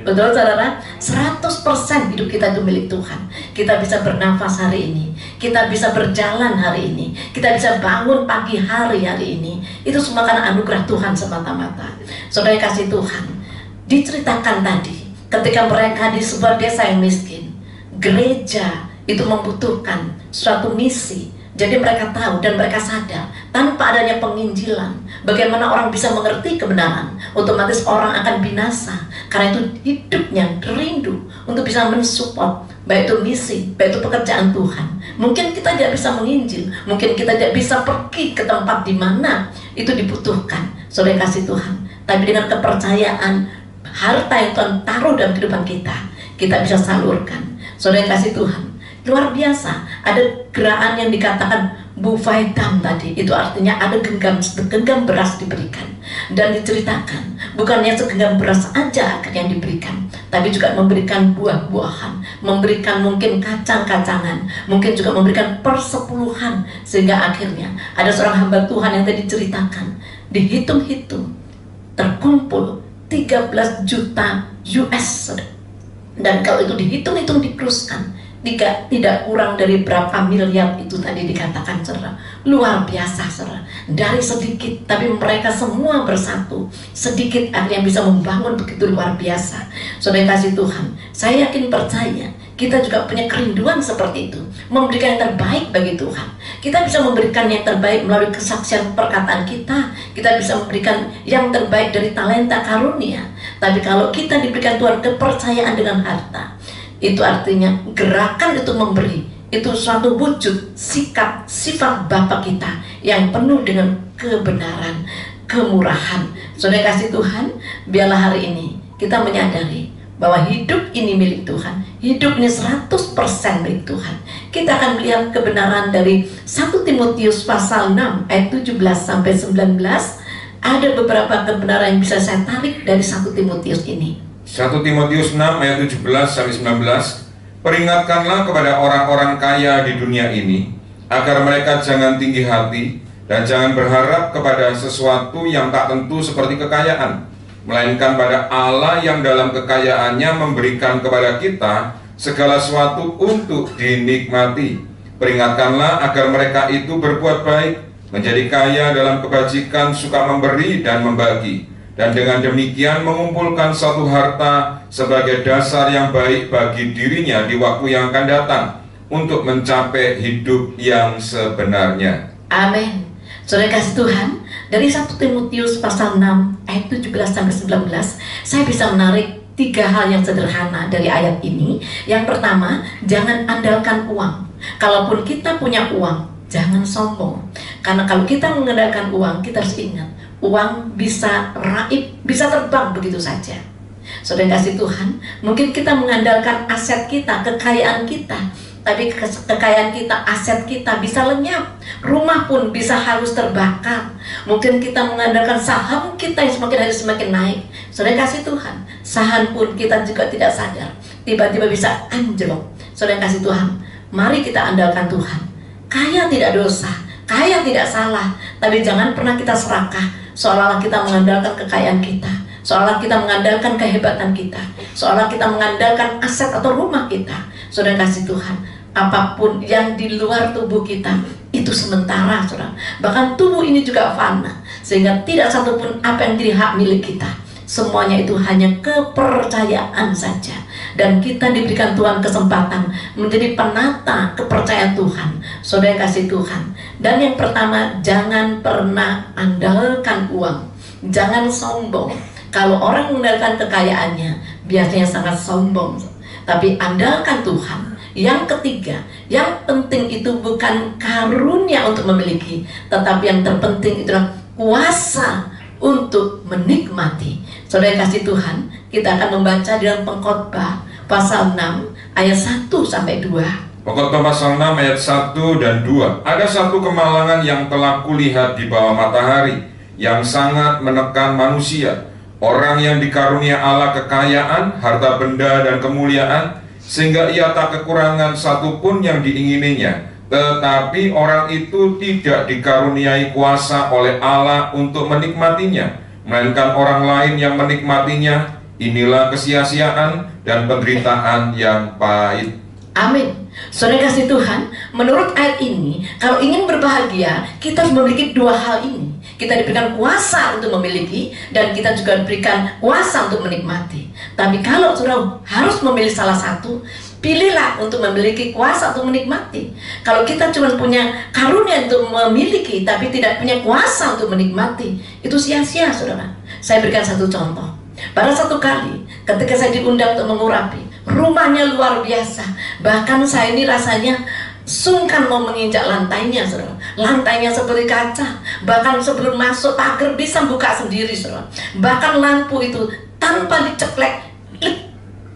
Betul saudara? 100% hidup kita itu milik Tuhan. Kita bisa bernafas hari ini, kita bisa berjalan hari ini, kita bisa bangun pagi hari ini. Itu semua karena anugerah Tuhan semata-mata. Saudara kasih Tuhan, diceritakan tadi ketika mereka di sebuah desa yang miskin, gereja itu membutuhkan suatu misi. Jadi mereka tahu dan mereka sadar, tanpa adanya penginjilan, bagaimana orang bisa mengerti kebenaran, otomatis orang akan binasa. Karena itu hidupnya rindu untuk bisa mensupport, baik itu misi, baik itu pekerjaan Tuhan. Mungkin kita tidak bisa menginjil, mungkin kita tidak bisa pergi ke tempat di mana itu dibutuhkan, saudara kasih Tuhan. Tapi dengan kepercayaan, harta yang Tuhan taruh dalam kehidupan kita bisa salurkan. Saudara kasih Tuhan, luar biasa. Ada gerakan yang dikatakan Buvai Dam tadi, itu artinya ada segenggam beras diberikan. Dan diceritakan, bukannya segenggam beras aja yang diberikan, tapi juga memberikan buah-buahan, memberikan mungkin kacang-kacangan, mungkin juga memberikan persepuluhan. Sehingga akhirnya ada seorang hamba Tuhan yang tadi diceritakan, dihitung-hitung terkumpul 13 juta US. Dan kalau itu dihitung-hitung dikruskan, tidak kurang dari berapa miliar itu tadi dikatakan, saudara. Luar biasa, saudara. Dari sedikit, tapi mereka semua bersatu. Sedikit akhirnya bisa membangun begitu luar biasa. Saudara kasih Tuhan, saya yakin percaya kita juga punya kerinduan seperti itu, memberikan yang terbaik bagi Tuhan. Kita bisa memberikan yang terbaik melalui kesaksian perkataan kita. Kita bisa memberikan yang terbaik dari talenta karunia. Tapi kalau kita diberikan Tuhan kepercayaan dengan harta, itu artinya gerakan itu memberi itu suatu wujud sikap sifat Bapa kita yang penuh dengan kebenaran, kemurahan. Saudara kasih Tuhan, biarlah hari ini kita menyadari bahwa hidup ini milik Tuhan, hidup ini 100% milik Tuhan. Kita akan melihat kebenaran dari 1 Timotius pasal 6 ayat 17 sampai 19. Ada beberapa kebenaran yang bisa saya tarik dari 1 Timotius ini. 1 Timotius 6 ayat 17 sampai 19. Peringatkanlah kepada orang-orang kaya di dunia ini agar mereka jangan tinggi hati dan jangan berharap kepada sesuatu yang tak tentu seperti kekayaan, melainkan pada Allah yang dalam kekayaannya memberikan kepada kita segala sesuatu untuk dinikmati. Peringatkanlah agar mereka itu berbuat baik, menjadi kaya dalam kebajikan, suka memberi dan membagi, dan dengan demikian mengumpulkan suatu harta sebagai dasar yang baik bagi dirinya di waktu yang akan datang untuk mencapai hidup yang sebenarnya. Amin. Saudara kasih Tuhan, dari 1 Timotius pasal 6 ayat 17 sampai 19, saya bisa menarik 3 hal yang sederhana dari ayat ini. Yang pertama, jangan andalkan uang. Kalaupun kita punya uang, jangan sombong. Karena kalau kita mengandalkan uang, kita harus ingat, uang bisa raib, bisa terbang begitu saja. Saudara kasih Tuhan, mungkin kita mengandalkan aset kita, kekayaan kita, tapi kekayaan kita, aset kita bisa lenyap. Rumah pun bisa harus terbakar. Mungkin kita mengandalkan saham kita yang semakin hari semakin naik. Saudara kasih Tuhan, saham pun kita juga tidak sadar, tiba-tiba bisa anjlok. Saudara kasih Tuhan, mari kita andalkan Tuhan. Kaya tidak dosa, kaya tidak salah, tapi jangan pernah kita serakah seolah-olah kita mengandalkan kekayaan kita, seolah kita mengandalkan kehebatan kita, seolah kita mengandalkan aset atau rumah kita. Saudara kasih Tuhan, apapun yang di luar tubuh kita itu sementara, saudara. Bahkan tubuh ini juga fana, sehingga tidak satupun apa yang jadi hak milik kita. Semuanya itu hanya kepercayaan saja. Dan kita diberikan Tuhan kesempatan menjadi penata kepercayaan Tuhan. Saudara kasih Tuhan. Dan yang pertama, jangan pernah andalkan uang. Jangan sombong. Kalau orang mengandalkan kekayaannya, biasanya sangat sombong. Tapi andalkan Tuhan. Yang ketiga, yang penting itu bukan karunia untuk memiliki, tetapi yang terpenting itulah kuasa untuk menikmati. Saudara kasih Tuhan, kita akan membaca dalam Pengkhotbah pasal 6 ayat 1 sampai 2. Pengkhotbah pasal 6 ayat 1 dan 2. Ada satu kemalangan yang telah kulihat di bawah matahari, yang sangat menekan manusia. Orang yang dikarunia Allah kekayaan, harta benda dan kemuliaan, sehingga ia tak kekurangan satupun yang diingininya. Tetapi orang itu tidak dikaruniai kuasa oleh Allah untuk menikmatinya, melainkan orang lain yang menikmatinya. Inilah kesia-siaan dan penderitaan yang pahit. Amin. Saudara kasih Tuhan, menurut ayat ini, kalau ingin berbahagia, kita harus memiliki 2 hal ini. Kita diberikan kuasa untuk memiliki, dan kita juga diberikan kuasa untuk menikmati. Tapi kalau saudara harus memilih salah satu, pilihlah untuk memiliki kuasa untuk menikmati. Kalau kita cuma punya karunia untuk memiliki, tapi tidak punya kuasa untuk menikmati, itu sia-sia, saudara. Saya berikan satu contoh. Pada satu kali, ketika saya diundang untuk mengurapi, rumahnya luar biasa. Bahkan saya ini rasanya sungkan mau menginjak lantainya, saudara. Lantainya seperti kaca. Bahkan sebelum masuk pagar bisa buka sendiri, saudara. Bahkan lampu itu tanpa diceklek,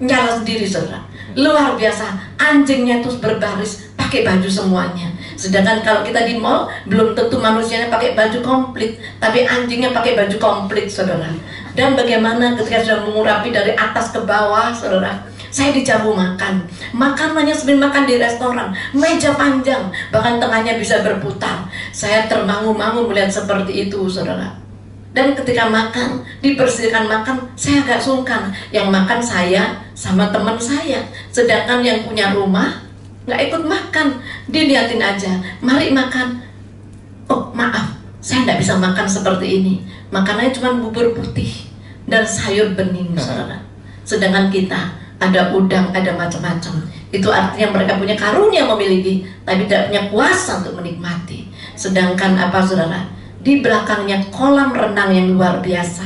nyala sendiri, saudara. Luar biasa. Anjingnya itu berbaris, pakai baju semuanya. Sedangkan kalau kita di mall, belum tentu manusianya pakai baju komplit, tapi anjingnya pakai baju komplit, saudara. Dan bagaimana ketika sudah mengurapi dari atas ke bawah, saudara, saya dijamu makan. Makanannya seperti makan di restoran, meja panjang, bahkan tengahnya bisa berputar. Saya termangu-mangu melihat seperti itu, saudara. Dan ketika makan, dipersediakan makan, saya agak sungkan. Yang makan saya sama teman saya, sedangkan yang punya rumah nggak ikut makan. Dilihatin aja, mari makan. Oh maaf, saya nggak bisa makan seperti ini. Makanannya cuma bubur putih dan sayur bening, saudara. Sedangkan kita ada udang, ada macam-macam. Itu artinya mereka punya karunia memiliki, tapi tidak punya kuasa untuk menikmati. Sedangkan apa, saudara? Di belakangnya kolam renang yang luar biasa,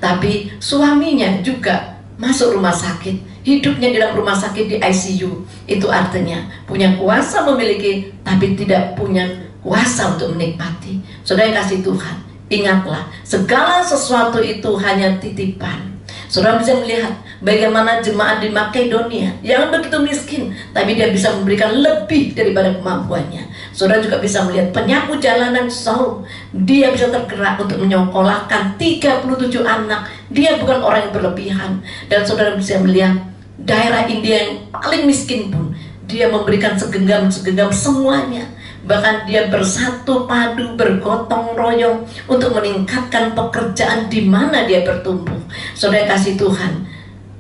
tapi suaminya juga masuk rumah sakit. hidupnya di dalam rumah sakit di ICU. Itu artinya punya kuasa memiliki, tapi tidak punya kuasa untuk menikmati. Saudara yang kasih Tuhan, ingatlah, segala sesuatu itu hanya titipan. Saudara bisa melihat bagaimana jemaat di Makedonia yang begitu miskin, tapi dia bisa memberikan lebih daripada kemampuannya. Saudara juga bisa melihat penyapu jalanan Saul, dia bisa tergerak untuk menyekolahkan 37 anak. Dia bukan orang yang berlebihan. Dan saudara bisa melihat daerah India yang paling miskin pun, dia memberikan segenggam semuanya. Bahkan dia bersatu padu, bergotong royong untuk meningkatkan pekerjaan di mana dia bertumbuh. Saudara kasih Tuhan,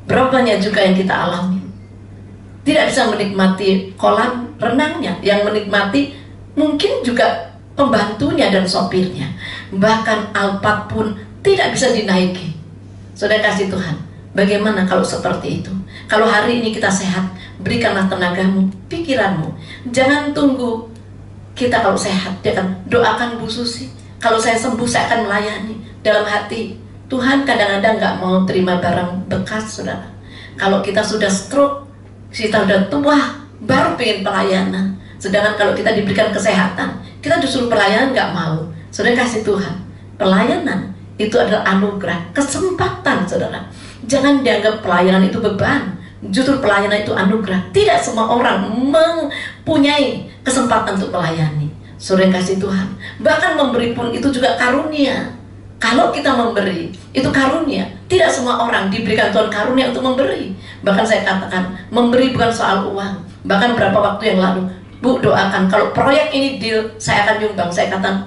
berapa banyak juga yang kita alami tidak bisa menikmati kolam renangnya, yang menikmati mungkin juga pembantunya dan sopirnya. Bahkan Alphard pun tidak bisa dinaiki. Saudara kasih Tuhan, bagaimana kalau seperti itu? Kalau hari ini kita sehat, berikanlah tenagamu, pikiranmu. Jangan tunggu kita kalau sehat, dia akan doakan Bu Susi, kalau saya sembuh saya akan melayani. Dalam hati, Tuhan kadang-kadang nggak mau terima barang bekas, saudara. Kalau kita sudah stroke, kita sudah tua, baru pengen pelayanan. Sedangkan kalau kita diberikan kesehatan, kita justru pelayanan nggak mau. Saudara kasih Tuhan, pelayanan itu adalah anugerah, kesempatan, saudara. Jangan dianggap pelayanan itu beban. Justru pelayanan itu anugerah. Tidak semua orang mempunyai kesempatan untuk melayani. Saudara yang kasih Tuhan, bahkan memberi pun itu juga karunia. Kalau kita memberi, itu karunia. Tidak semua orang diberikan Tuhan karunia untuk memberi. Bahkan saya katakan, memberi bukan soal uang. Bahkan berapa waktu yang lalu, Bu doakan, kalau proyek ini deal, saya akan nyumbang. Saya katakan,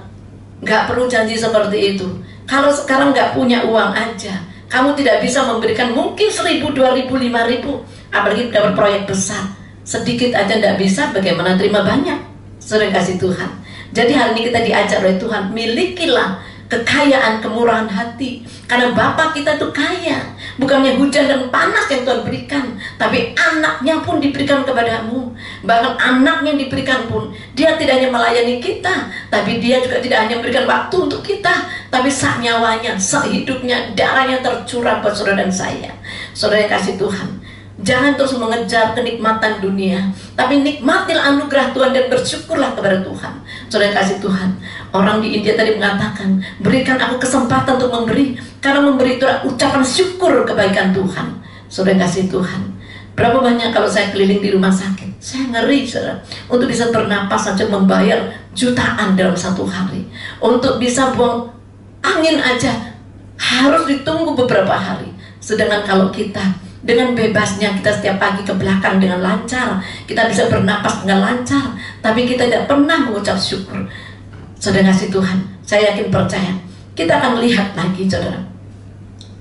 nggak perlu janji seperti itu. Kalau sekarang nggak punya uang aja, kamu tidak bisa memberikan mungkin 1.000, 2.000, 5.000. Apalagi dapat proyek besar, sedikit aja tidak bisa, bagaimana terima banyak? Saudara kasih Tuhan. Jadi hari ini kita diajar oleh Tuhan, milikilah kekayaan, kemurahan hati. Karena Bapa kita itu kaya. Bukannya hujan dan panas yang Tuhan berikan, tapi anaknya pun diberikan kepadamu. Bahkan anaknya yang diberikan pun, dia tidak hanya melayani kita, tapi dia juga tidak hanya memberikan waktu untuk kita, tapi sak nyawanya, sak hidupnya, darahnya tercurah buat saudara dan saya. Saudara yang kasih Tuhan, jangan terus mengejar kenikmatan dunia, tapi nikmatilah anugerah Tuhan dan bersyukurlah kepada Tuhan. Saudara kasih Tuhan, orang di India tadi mengatakan, berikan aku kesempatan untuk memberi, karena memberi itu adalah ucapan syukur kebaikan Tuhan. Saudara kasih Tuhan, berapa banyak kalau saya keliling di rumah sakit, saya ngeri, saudara, untuk bisa bernapas saja membayar jutaan dalam satu hari. Untuk bisa buang angin aja harus ditunggu beberapa hari. Sedangkan kalau kita dengan bebasnya, kita setiap pagi ke belakang dengan lancar, kita bisa bernapas dengan lancar, tapi kita tidak pernah mengucap syukur. Saudara kasih Tuhan, saya yakin percaya, kita akan melihat lagi, saudara.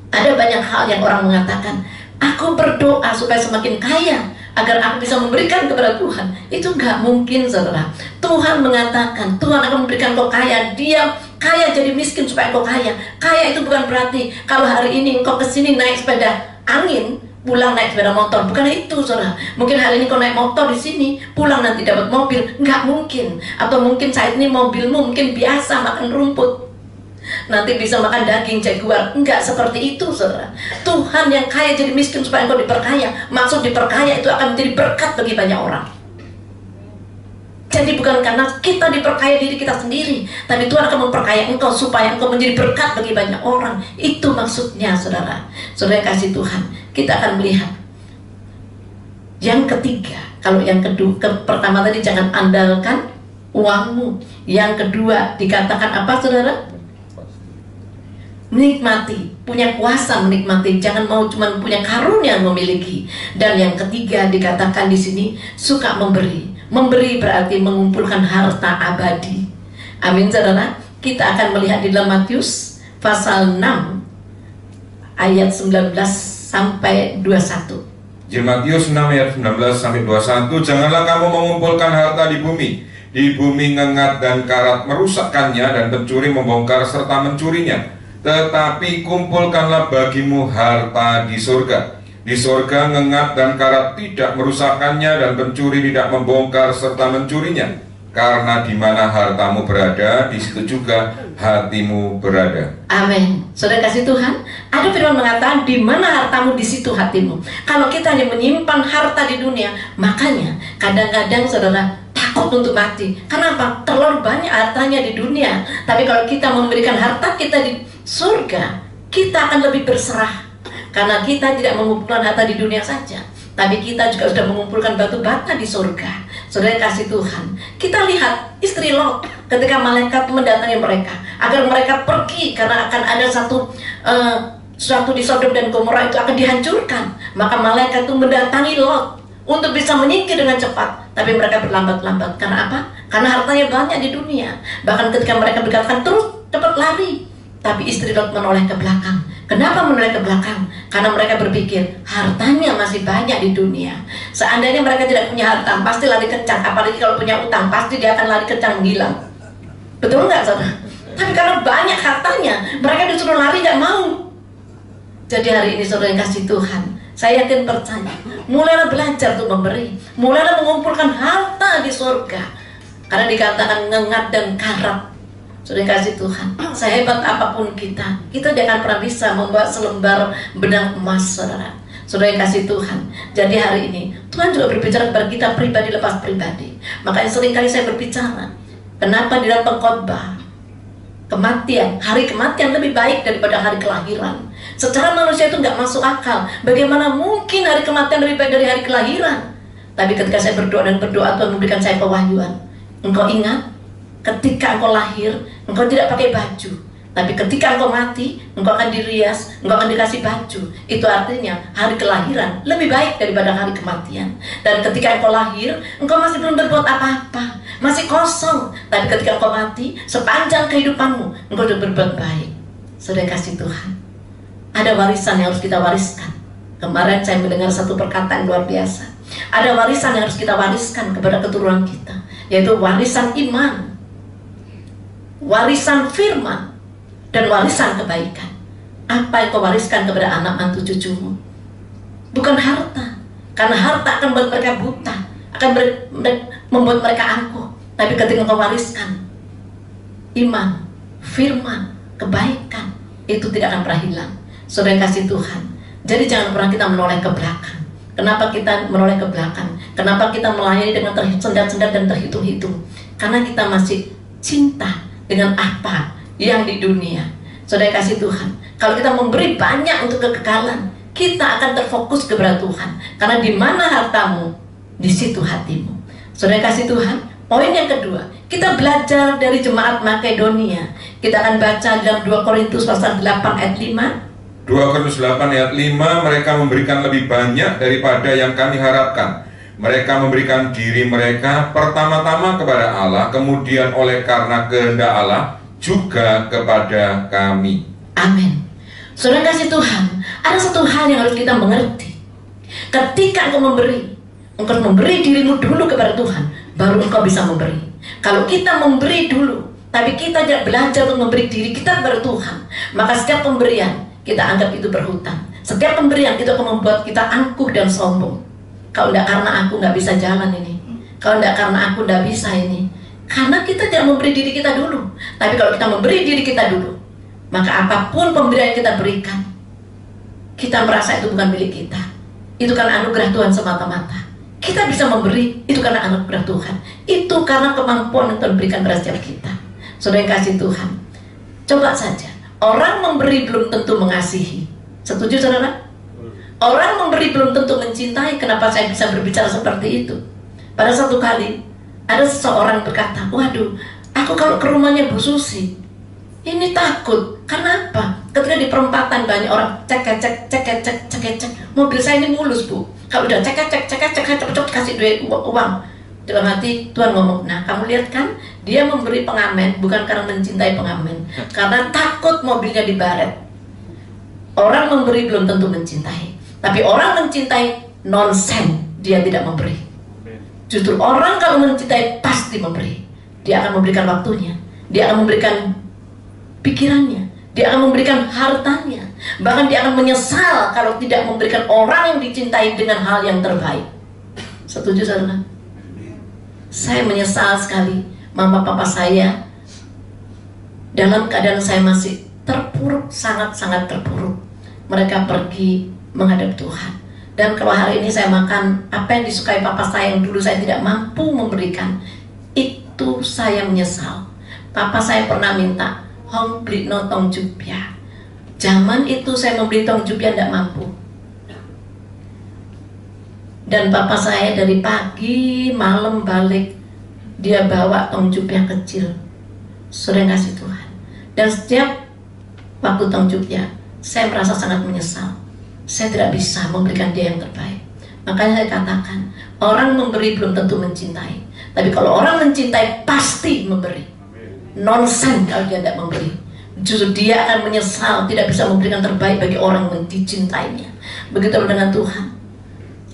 Ada banyak hal yang orang mengatakan, aku berdoa supaya semakin kaya, agar aku bisa memberikan kepada Tuhan. Itu nggak mungkin, saudara. Tuhan mengatakan, Tuhan akan memberikan kau kaya. Dia kaya jadi miskin supaya kau kaya. Kaya itu bukan berarti kalau hari ini engkau kesini naik sepeda angin, pulang naik sepeda motor. Bukan itu, saudara. Mungkin hari ini kau naik motor di sini, pulang nanti dapat mobil. Nggak mungkin. Atau mungkin saat ini mobilmu mungkin biasa makan rumput, nanti bisa makan daging jaguar. Enggak seperti itu, saudara. Tuhan yang kaya jadi miskin supaya engkau diperkaya. Maksud diperkaya itu akan menjadi berkat bagi banyak orang. Jadi bukan karena kita diperkaya diri kita sendiri, tapi Tuhan akan memperkaya engkau supaya engkau menjadi berkat bagi banyak orang. Itu maksudnya, saudara. Saudara yang kasih Tuhan, kita akan melihat yang ketiga. Kalau yang kedua, pertama tadi jangan andalkan uangmu. Yang kedua dikatakan apa, saudara? Menikmati, punya kuasa menikmati, jangan mau cuma punya karunia memiliki. Dan yang ketiga dikatakan di sini, suka memberi. Memberi berarti mengumpulkan harta abadi. Amin, saudara. Kita akan melihat di dalam Matius pasal 6 ayat 19 sampai 21. Di Matius 6 ayat 19 sampai 21, janganlah kamu mengumpulkan harta di bumi. Di bumi ngengat dan karat merusakkannya, dan pencuri membongkar serta mencurinya. Tetapi kumpulkanlah bagimu harta di surga. Di surga ngengat dan karat tidak merusakkannya, dan pencuri tidak membongkar serta mencurinya. Karena di mana hartamu berada, di situ juga hatimu berada. Amin. Saudara kasih Tuhan, ada firman mengatakan di mana hartamu di situ hatimu. Kalau kita hanya menyimpan harta di dunia, makanya kadang-kadang saudara takut untuk mati. Kenapa? Terlalu banyak hartanya di dunia. Tapi kalau kita memberikan harta kita di surga, kita akan lebih berserah. Karena kita tidak mengumpulkan harta di dunia saja, tapi kita juga sudah mengumpulkan batu bata di surga. Saudara kasih Tuhan, kita lihat istri Lot ketika malaikat mendatangi mereka agar mereka pergi karena akan ada suatu di Sodom dan Gomora itu akan dihancurkan. Maka malaikat itu mendatangi Lot untuk bisa menyingkir dengan cepat, tapi mereka berlambat-lambat. Karena apa? Karena hartanya banyak di dunia. Bahkan ketika mereka berkatakan terus cepat lari, tapi istri Lot menoleh ke belakang. Kenapa menoleh ke belakang? Karena mereka berpikir hartanya masih banyak di dunia. Seandainya mereka tidak punya harta, pasti lari kencang. Apalagi kalau punya utang, pasti dia akan lari kencang gila. Betul nggak, saudara? Tapi karena banyak hartanya, mereka disuruh lari nggak mau. Jadi hari ini saudara yang kasih Tuhan, saya yakin percaya, mulailah belajar untuk memberi, mulailah mengumpulkan harta di surga. Karena dikatakan ngengat dan karat. Sudah kasih Tuhan, sehebat apapun kita tidak akan pernah bisa membuat selembar benang emas, saudara. Sudah yang kasih Tuhan. Jadi hari ini Tuhan juga berbicara kepada kita pribadi lepas pribadi. Makanya seringkali saya berbicara, kenapa di dalam pengkhotbah kematian, hari kematian lebih baik daripada hari kelahiran. Secara manusia itu nggak masuk akal. Bagaimana mungkin hari kematian lebih baik dari hari kelahiran? Tapi ketika saya berdoa dan berdoa, Tuhan memberikan saya pewahyuan. Engkau ingat, ketika engkau lahir, engkau tidak pakai baju. Tapi ketika engkau mati, engkau akan dirias, engkau akan dikasih baju. Itu artinya hari kelahiran lebih baik daripada hari kematian. Dan ketika engkau lahir, engkau masih belum berbuat apa-apa, masih kosong. Tapi ketika engkau mati, sepanjang kehidupanmu, engkau sudah berbuat baik. Sudah kasih Tuhan. Ada warisan yang harus kita wariskan. Kemarin saya mendengar satu perkataan luar biasa. Ada warisan yang harus kita wariskan kepada keturunan kita, yaitu warisan iman, warisan firman, dan warisan kebaikan. Apa yang kau wariskan kepada anak mantu cucumu? Bukan harta, karena harta akan membuat mereka buta, akan membuat mereka angkuh. Tapi ketika kau wariskan iman, firman, kebaikan, itu tidak akan pernah hilang. Saudara yang kasih Tuhan, jadi jangan pernah kita menoleh ke belakang. Kenapa kita menoleh ke belakang? Kenapa kita melayani dengan tersendat-sendat dan terhitung-hitung? Karena kita masih cinta dengan apa yang di dunia. Saudara kasih Tuhan, kalau kita memberi banyak untuk kekekalan, kita akan terfokus kepada Tuhan. Karena di mana hartamu, di situ hatimu. Saudara kasih Tuhan, poin yang kedua, kita belajar dari jemaat Makedonia. Kita akan baca dalam 2 Korintus pasal 8 ayat 5. 2 Korintus 8 ayat 5, mereka memberikan lebih banyak daripada yang kami harapkan. Mereka memberikan diri mereka pertama-tama kepada Allah, kemudian oleh karena kehendak Allah juga kepada kami. Amin. Saudara kasih Tuhan, ada satu hal yang harus kita mengerti. Ketika engkau memberi dirimu dulu kepada Tuhan, baru engkau bisa memberi. Kalau kita memberi dulu, tapi kita tidak belajar untuk memberi diri kita kepada Tuhan, maka setiap pemberian kita anggap itu berhutang. Setiap pemberian itu akan membuat kita angkuh dan sombong. Kalau tidak karena aku nggak bisa jalan ini, kalau tidak karena aku nggak bisa ini, karena kita tidak memberi diri kita dulu. Tapi kalau kita memberi diri kita dulu, maka apapun pemberian yang kita berikan, kita merasa itu bukan milik kita. Itu karena anugerah Tuhan semata-mata. Kita bisa memberi, itu karena anugerah Tuhan. Itu karena kemampuan yang Tuhan berikan pada setiap kita. Saudara yang kasih Tuhan, coba saja, orang memberi belum tentu mengasihi. Setuju saudara? Orang memberi belum tentu mencintai. Kenapa saya bisa berbicara seperti itu? Pada satu kali ada seseorang berkata, waduh, aku kalau ke rumahnya Bu Susi ini takut. Karena apa? Ketika di perempatan banyak orang cek, mobil saya ini mulus Bu. Kalau udah cek, kasih duit uang. Dalam hati Tuhan ngomong, nah kamu lihat kan, dia memberi pengamen bukan karena mencintai pengamen, karena takut mobilnya dibaret. Orang memberi belum tentu mencintai, tapi orang mencintai nonsen, dia tidak memberi. Justru orang kalau mencintai pasti memberi. Dia akan memberikan waktunya, dia akan memberikan pikirannya, dia akan memberikan hartanya. Bahkan dia akan menyesal kalau tidak memberikan orang yang dicintai dengan hal yang terbaik. Setuju saudara? Saya menyesal sekali, mama papa saya dalam keadaan saya masih terpuruk, sangat-sangat terpuruk. Mereka pergi menghadap Tuhan. Dan kalau hari ini saya makan apa yang disukai papa saya yang dulu saya tidak mampu memberikan, itu saya menyesal. Papa saya pernah minta, "Hong beli no tong jupia." Zaman itu saya membeli tong jupia tidak mampu. Dan papa saya dari pagi malam balik, dia bawa tong jupia kecil. Sudah kasih Tuhan. Dan setiap waktu tong jupia, saya merasa sangat menyesal. Saya tidak bisa memberikan dia yang terbaik. Makanya saya katakan, orang memberi belum tentu mencintai. Tapi kalau orang mencintai pasti memberi. Nonsen kalau dia tidak memberi. Justru dia akan menyesal tidak bisa memberikan terbaik bagi orang yang dicintainya. Begitu dengan Tuhan.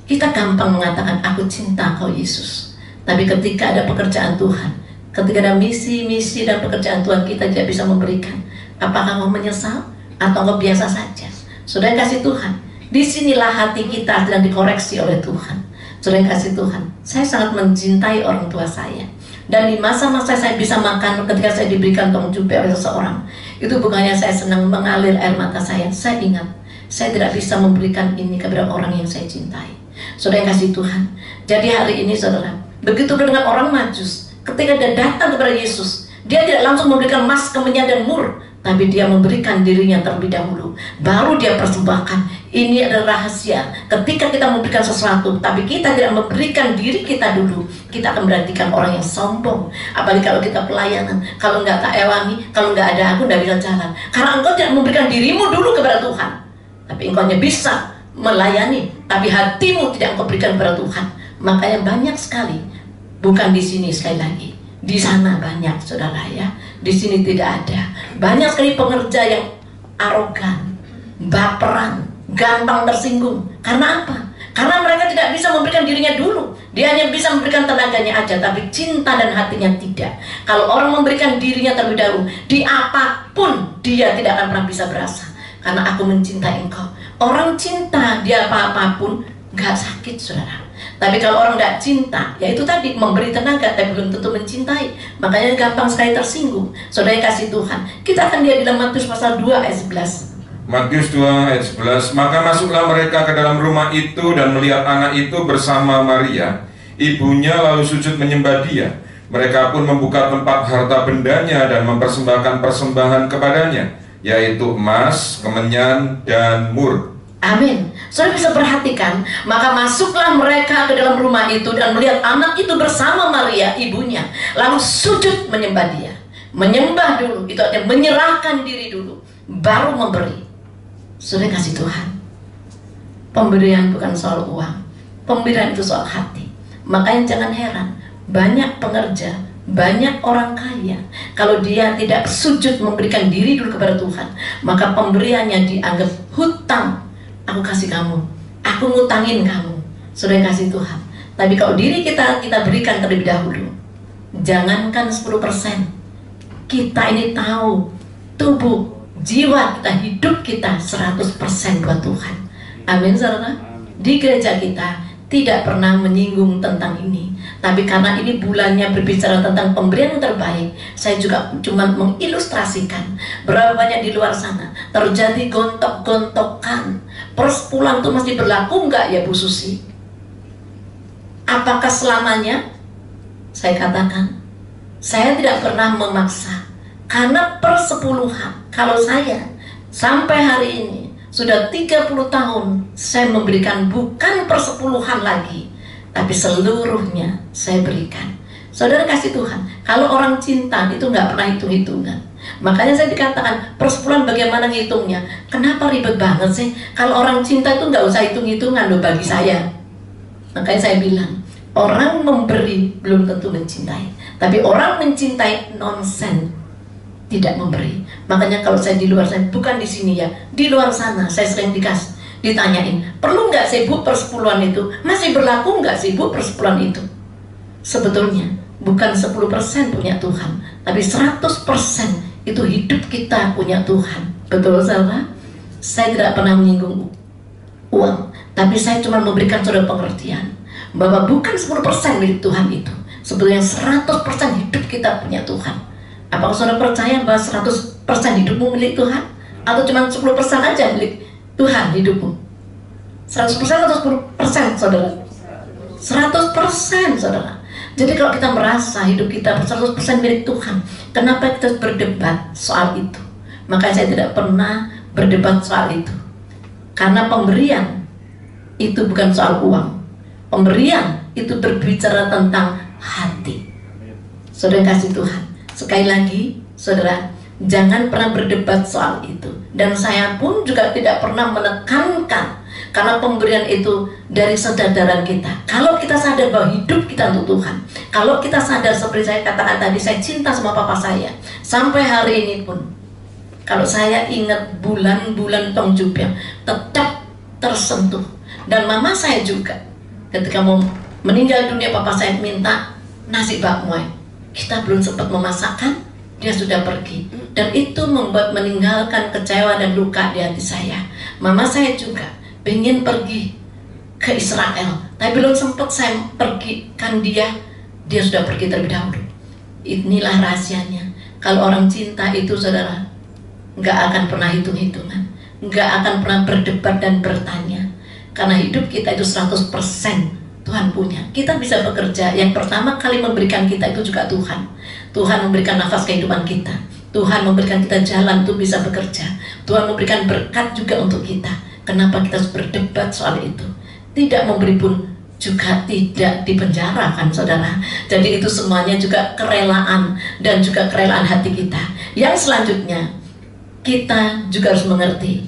Kita gampang mengatakan, aku cinta kau Yesus. Tapi ketika ada pekerjaan Tuhan, ketika ada misi-misi dan pekerjaan Tuhan, kita tidak bisa memberikan. Apakah kau menyesal? Atau kau biasa saja? Sudah kasih Tuhan, disinilah hati kita sedang dikoreksi oleh Tuhan. Sudah kasih Tuhan, saya sangat mencintai orang tua saya. Dan di masa-masa saya bisa makan ketika saya diberikan tong jupia oleh seseorang, itu bukannya saya senang mengalir air mata saya. Saya ingat, saya tidak bisa memberikan ini kepada orang yang saya cintai. Sudah kasih Tuhan. Jadi hari ini saudara, begitu dengan orang Majus, ketika dia datang kepada Yesus, dia tidak langsung memberikan emas, kemenyan dan mur, tapi dia memberikan dirinya terlebih dahulu, baru dia persembahkan. Ini adalah rahasia. Ketika kita memberikan sesuatu, tapi kita tidak memberikan diri kita dulu, kita akan berartikan orang yang sombong. Apalagi kalau kita pelayanan, kalau nggak tak ewangi, kalau nggak ada aku nggak bisa jalan. Karena engkau tidak memberikan dirimu dulu kepada Tuhan. Tapi engkau hanya bisa melayani, tapi hatimu tidak engkau berikan kepada Tuhan. Makanya banyak sekali, bukan di sini sekali lagi, di sana banyak saudara ya. Di sini tidak ada. Banyak sekali pengerja yang arogan, baperan, gampang tersinggung. Karena apa? Karena mereka tidak bisa memberikan dirinya dulu. Dia hanya bisa memberikan tenaganya aja, tapi cinta dan hatinya tidak. Kalau orang memberikan dirinya terlebih dahulu, di apapun dia tidak akan pernah bisa berasa. Karena aku mencintai engkau. Orang cinta dia apa-apapun gak sakit saudara. Tapi kalau orang tidak cinta, ya itu tadi, memberi tenaga tapi belum tentu mencintai. Makanya gampang sekali tersinggung. Saudara yang kasih Tuhan, kita akan lihat di dalam Matius pasal 2 ayat 11. Matius 2 ayat 11. Maka masuklah mereka ke dalam rumah itu dan melihat anak itu bersama Maria, ibunya, lalu sujud menyembah dia. Mereka pun membuka tempat harta bendanya dan mempersembahkan persembahan kepadanya, yaitu emas, kemenyan, dan mur. Amin. Saudara bisa perhatikan, maka masuklah mereka ke dalam rumah itu dan melihat anak itu bersama Maria, ibunya, lalu sujud menyembah dia. Menyembah dulu, itu artinya menyerahkan diri dulu, baru memberi. Sudah kasih Tuhan. Pemberian bukan soal uang, pemberian itu soal hati. Makanya jangan heran, banyak pengerja, banyak orang kaya, kalau dia tidak sujud memberikan diri dulu kepada Tuhan, maka pemberiannya dianggap hutang. Aku kasih kamu, aku ngutangin kamu. Sudah kasih Tuhan. Tapi kalau diri kita berikan terlebih dahulu, jangankan 10%, kita ini tahu tubuh, jiwa kita, hidup kita 100% buat Tuhan. Amin saudara. Di gereja kita tidak pernah menyinggung tentang ini. Tapi karena ini bulannya berbicara tentang pemberian yang terbaik, saya juga cuma mengilustrasikan berapa banyak di luar sana terjadi gontok-gontokan. Persepuluhan itu masih berlaku nggak ya Bu Susi? Apakah selamanya? Saya katakan, saya tidak pernah memaksa. Karena persepuluhan, kalau saya sampai hari ini sudah 30 tahun, saya memberikan bukan persepuluhan lagi, tapi seluruhnya saya berikan. Saudara kasih Tuhan, kalau orang cinta itu nggak pernah hitung-hitungan. Makanya saya dikatakan, persepuluhan bagaimana ngitungnya? Kenapa ribet banget sih? Kalau orang cinta itu nggak usah hitung-hitungan loh bagi saya. Makanya saya bilang, orang memberi belum tentu mencintai, tapi orang mencintai nonsen tidak memberi. Makanya kalau saya di luar sana, bukan di sini ya, di luar sana saya sering ditanyain, perlu nggak sih Bu persepuluhan itu? Masih berlaku nggak sih Bu persepuluhan itu? Sebetulnya bukan 10% punya Tuhan, tapi 100% itu hidup kita punya Tuhan. Betul saudara? Saya tidak pernah menyinggung uang, tapi saya cuma memberikan saudara pengertian bahwa bukan 10% milik Tuhan itu, Sebetulnya 100% hidup kita punya Tuhan. Apakah saudara percaya bahwa 100% hidupmu milik Tuhan? Atau cuma 10% aja milik Tuhan hidupmu? 100% atau 10% saudara? 100% saudara. Jadi kalau kita merasa hidup kita 100% milik Tuhan, kenapa kita berdebat soal itu? Makanya saya tidak pernah berdebat soal itu. Karena pemberian itu bukan soal uang. Pemberian itu berbicara tentang hati. Saudara kasih Tuhan, sekali lagi saudara, jangan pernah berdebat soal itu. Dan saya pun juga tidak pernah menekankan, karena pemberian itu dari kesadaran kita. Kalau kita sadar bahwa hidup kita untuk Tuhan, kalau kita sadar seperti saya katakan tadi, saya cinta sama papa saya. Sampai hari ini pun, kalau saya ingat bulan-bulan Tongjupiang, tetap tersentuh. Dan mama saya juga, ketika mau meninggal dunia, papa saya minta nasi bakmoy. Kita belum sempat memasakkan, dia sudah pergi. Dan itu membuat meninggalkan kecewa dan luka di hati saya. Mama saya juga pengen pergi ke Israel, tapi belum sempat saya pergikan dia sudah pergi terlebih dahulu. Inilah rahasianya. Kalau orang cinta itu saudara, nggak akan pernah hitung-hitungan, nggak akan pernah berdebat dan bertanya, karena hidup kita itu 100% Tuhan punya. Kita bisa bekerja, yang pertama kali memberikan kita itu juga Tuhan. Tuhan memberikan nafas kehidupan kita, Tuhan memberikan kita jalan untuk bisa bekerja, Tuhan memberikan berkat juga untuk kita. Kenapa kita harus berdebat soal itu? Tidak memberi pun juga tidak dipenjara kan saudara. Jadi itu semuanya juga kerelaan, dan juga kerelaan hati kita. Yang selanjutnya, kita juga harus mengerti,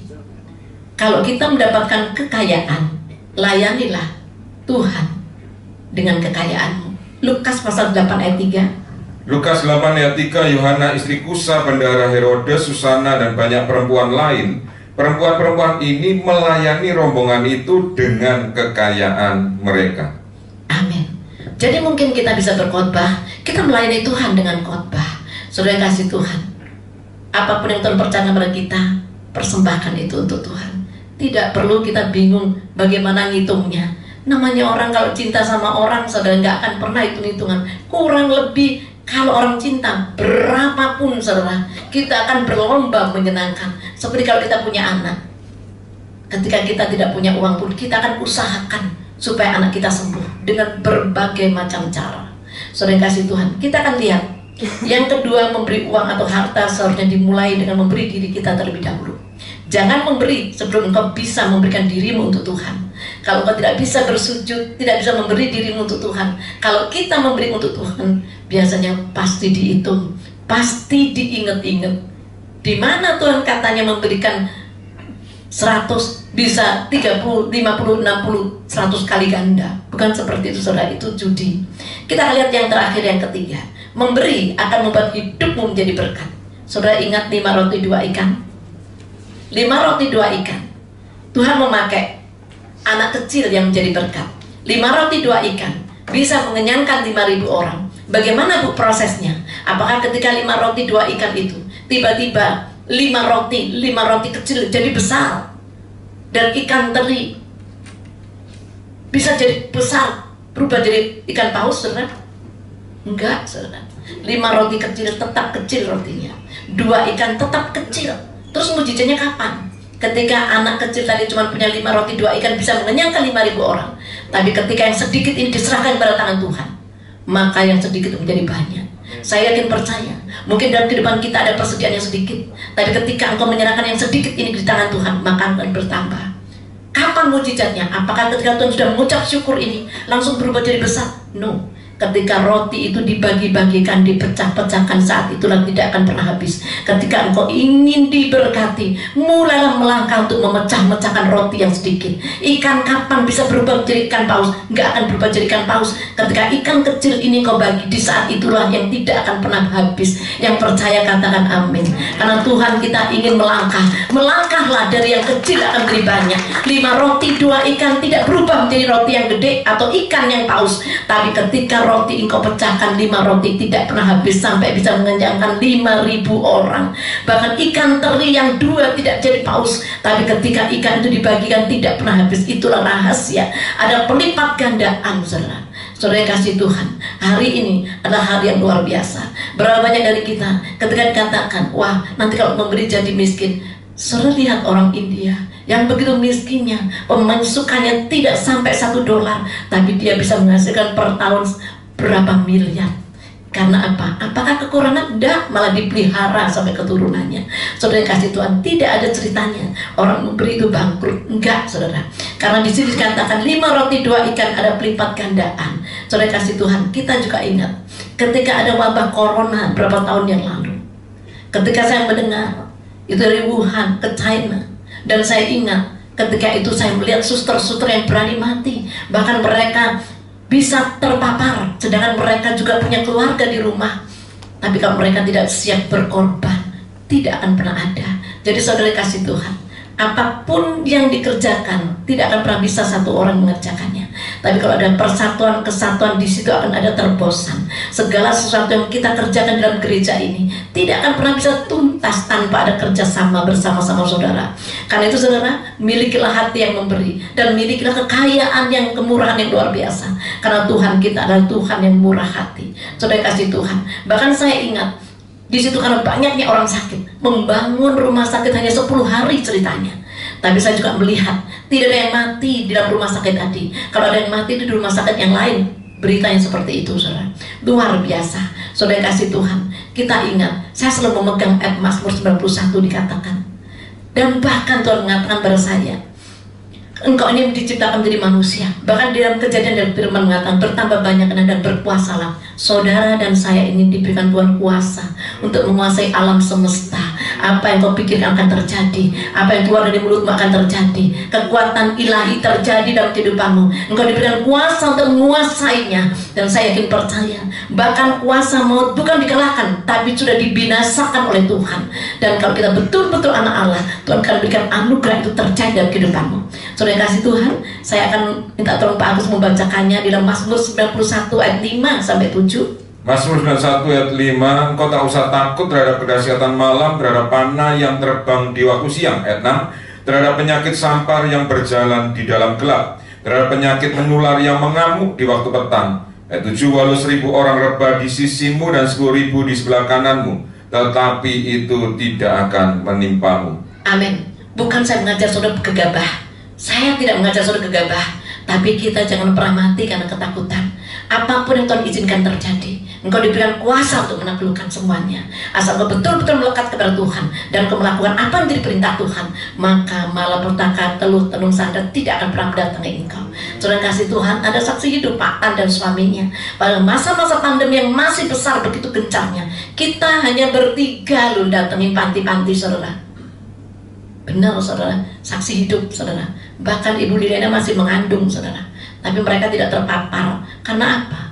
kalau kita mendapatkan kekayaan, layanilah Tuhan dengan kekayaanmu. Lukas pasal 8 ayat 3. Lukas 8 ayat 3, Yohana istri Kusa, bendahara Herodes, Susana, dan banyak perempuan lain. Perempuan-perempuan ini melayani rombongan itu dengan kekayaan mereka. Amin. Jadi mungkin kita bisa berkhotbah, kita melayani Tuhan dengan khotbah. Saudara kasih Tuhan, apapun yang Tuhan percayakan kepada kita, persembahkan itu untuk Tuhan. Tidak perlu kita bingung bagaimana ngitungnya. Namanya orang kalau cinta sama orang, saudara nggak akan pernah hitung-hitungan. Kurang lebih kalau orang cinta, berapapun saudara, kita akan berlomba menyenangkan. Seperti kalau kita punya anak, ketika kita tidak punya uang pun, kita akan usahakan supaya anak kita sembuh dengan berbagai macam cara. Saudara kasih Tuhan, kita akan lihat. Yang kedua, memberi uang atau harta seharusnya dimulai dengan memberi diri kita terlebih dahulu. Jangan memberi sebelum engkau bisa memberikan dirimu untuk Tuhan. Kalau engkau tidak bisa bersujud, tidak bisa memberi dirimu untuk Tuhan, kalau kita memberi untuk Tuhan, biasanya pasti dihitung, pasti diingat-ingat. Di mana Tuhan katanya memberikan 100, bisa 30, 50, 60, 100 kali ganda. Bukan seperti itu saudara, itu judi. Kita lihat yang terakhir, yang ketiga. Memberi akan membuat hidupmu menjadi berkat. Saudara ingat 5 roti 2 ikan? 5 roti 2 ikan. Tuhan memakai anak kecil yang menjadi berkat. 5 roti 2 ikan bisa mengenyangkan 5.000 orang. Bagaimana bu prosesnya? Apakah ketika 5 roti 2 ikan itu tiba-tiba 5 roti kecil jadi besar, dan ikan teri bisa jadi besar, berubah jadi ikan paus, saudara? Enggak, saudara. 5 roti kecil tetap kecil rotinya, 2 ikan tetap kecil. Terus mujizatnya kapan? Ketika anak kecil tadi cuma punya 5 roti 2 ikan bisa mengenyangkan 5.000 orang. Tapi ketika yang sedikit ini diserahkan pada tangan Tuhan, maka yang sedikit menjadi banyak. Saya yakin percaya, mungkin dalam kehidupan kita ada persediaan yang sedikit, tapi ketika engkau menyerahkan yang sedikit ini di tangan Tuhan, maka akan bertambah. Kapan mujizatnya? Apakah ketika Tuhan sudah mengucap syukur ini langsung berubah jadi besar? No. Ketika roti itu dibagi-bagikan, dipecah-pecahkan, saat itulah tidak akan pernah habis. Ketika engkau ingin diberkati, mulailah melangkah untuk memecah-mecahkan roti yang sedikit. Ikan kapan bisa berubah menjadi ikan paus? Nggak akan berubah jadi ikan paus. Ketika ikan kecil ini kau bagi, di saat itulah yang tidak akan pernah habis. Yang percaya katakan amin. Karena Tuhan kita ingin melangkah. Melangkahlah, dari yang kecil akan menjadi banyak. 5 roti 2 ikan tidak berubah menjadi roti yang gede atau ikan yang paus. Tapi ketika roti engkau pecahkan, 5 roti tidak pernah habis sampai bisa mengenyangkan 5.000 orang. Bahkan ikan teri yang 2 tidak jadi paus, tapi ketika ikan itu dibagikan tidak pernah habis. Itulah rahasia, ada pelipat gandaan, saudara. Saudara yang kasih Tuhan, hari ini adalah hari yang luar biasa. Berapa banyak dari kita ketika dikatakan, wah nanti kalau memberi jadi miskin. Saudara lihat orang India yang begitu miskinnya, pemasukannya tidak sampai $1, tapi dia bisa menghasilkan per tahun berapa miliar. Karena apa? Apakah kekurangan? Tidak, malah dipelihara sampai keturunannya. Saudara yang kasih Tuhan, tidak ada ceritanya orang memberi itu bangkrut. Enggak, saudara. Karena di sini dikatakan 5 roti 2 ikan ada pelipat gandaan. Saudara yang kasih Tuhan, kita juga ingat ketika ada wabah corona berapa tahun yang lalu. Ketika saya mendengar itu dari Wuhan ke China, dan saya ingat ketika itu saya melihat suster-suster yang berani mati, bahkan mereka bisa terpapar, sedangkan mereka juga punya keluarga di rumah. Tapi kalau mereka tidak siap berkorban, tidak akan pernah ada. Jadi saudara kasih Tuhan, apapun yang dikerjakan tidak akan pernah bisa satu orang mengerjakannya. Tapi kalau ada persatuan, kesatuan, di situ akan ada terobosan. Segala sesuatu yang kita kerjakan dalam gereja ini tidak akan pernah bisa tuntas tanpa ada kerjasama bersama-sama saudara. Karena itu saudara, milikilah hati yang memberi, dan milikilah kekayaan yang kemurahan yang luar biasa. Karena Tuhan kita adalah Tuhan yang murah hati. Saudara kasih Tuhan, bahkan saya ingat di situ karena banyaknya orang sakit, membangun rumah sakit hanya 10 hari ceritanya. Tapi saya juga melihat tidak ada yang mati di dalam rumah sakit tadi. Kalau ada yang mati di rumah sakit yang lain, berita yang seperti itu saudara, luar biasa. Saudara kasih Tuhan, kita ingat, saya selalu memegang ayat Mazmur 91 dikatakan, dan bahkan Tuhan mengatakan pada saya, engkau ini diciptakan menjadi manusia. Bahkan di dalam Kejadian dan firman mengatakan, bertambah banyaklah dan berkuasalah. Saudara dan saya ini diberikan Tuhan kuasa untuk menguasai alam semesta. Apa yang kau pikirkan akan terjadi, apa yang keluar dari mulutmu akan terjadi. Kekuatan ilahi terjadi dalam kehidupanmu. Engkau diberikan kuasa untuk menguasainya. Dan saya yakin percaya, bahkan kuasa maut bukan dikalahkan, tapi sudah dibinasakan oleh Tuhan. Dan kalau kita betul-betul anak Allah, Tuhan akan berikan anugerah itu terjadi dalam kehidupanmu. Saudara kasih Tuhan, saya akan minta tolong Pak Agus membacakannya di dalam Mazmur 91 ayat 5 sampai 7. Mazmur 91 ayat 5, engkau tak usah takut terhadap kedahsyatan malam, terhadap panah yang terbang di waktu siang. Ayat 6, terhadap penyakit sampar yang berjalan di dalam gelap, terhadap penyakit menular yang mengamuk di waktu petang. Ayat 7, walau 1000 orang rebah di sisimu dan 10.000 di sebelah kananmu, tetapi itu tidak akan menimpamu. Amin. Bukan saya mengajar saudara gegabah, saya tidak mengajar saudara gegabah, tapi kita jangan pernah mati karena ketakutan. Apapun yang Tuhan izinkan terjadi, engkau diberikan kuasa untuk menaklukkan semuanya. Asal engkau betul-betul melekat kepada Tuhan dan engkau melakukan apa yang jadi perintah Tuhan, maka malapetaka, teluh, tenung, sandar tidak akan pernah mendatangi engkau. Saudara kasih Tuhan, ada saksi hidup Pak Tan dan suaminya. Pada masa-masa pandemi yang masih besar begitu kencangnya, kita hanya bertiga loh datangi panti-panti saudara. Benar saudara, saksi hidup saudara. Bahkan Ibu Liliana masih mengandung saudara, tapi mereka tidak terpapar. Karena apa?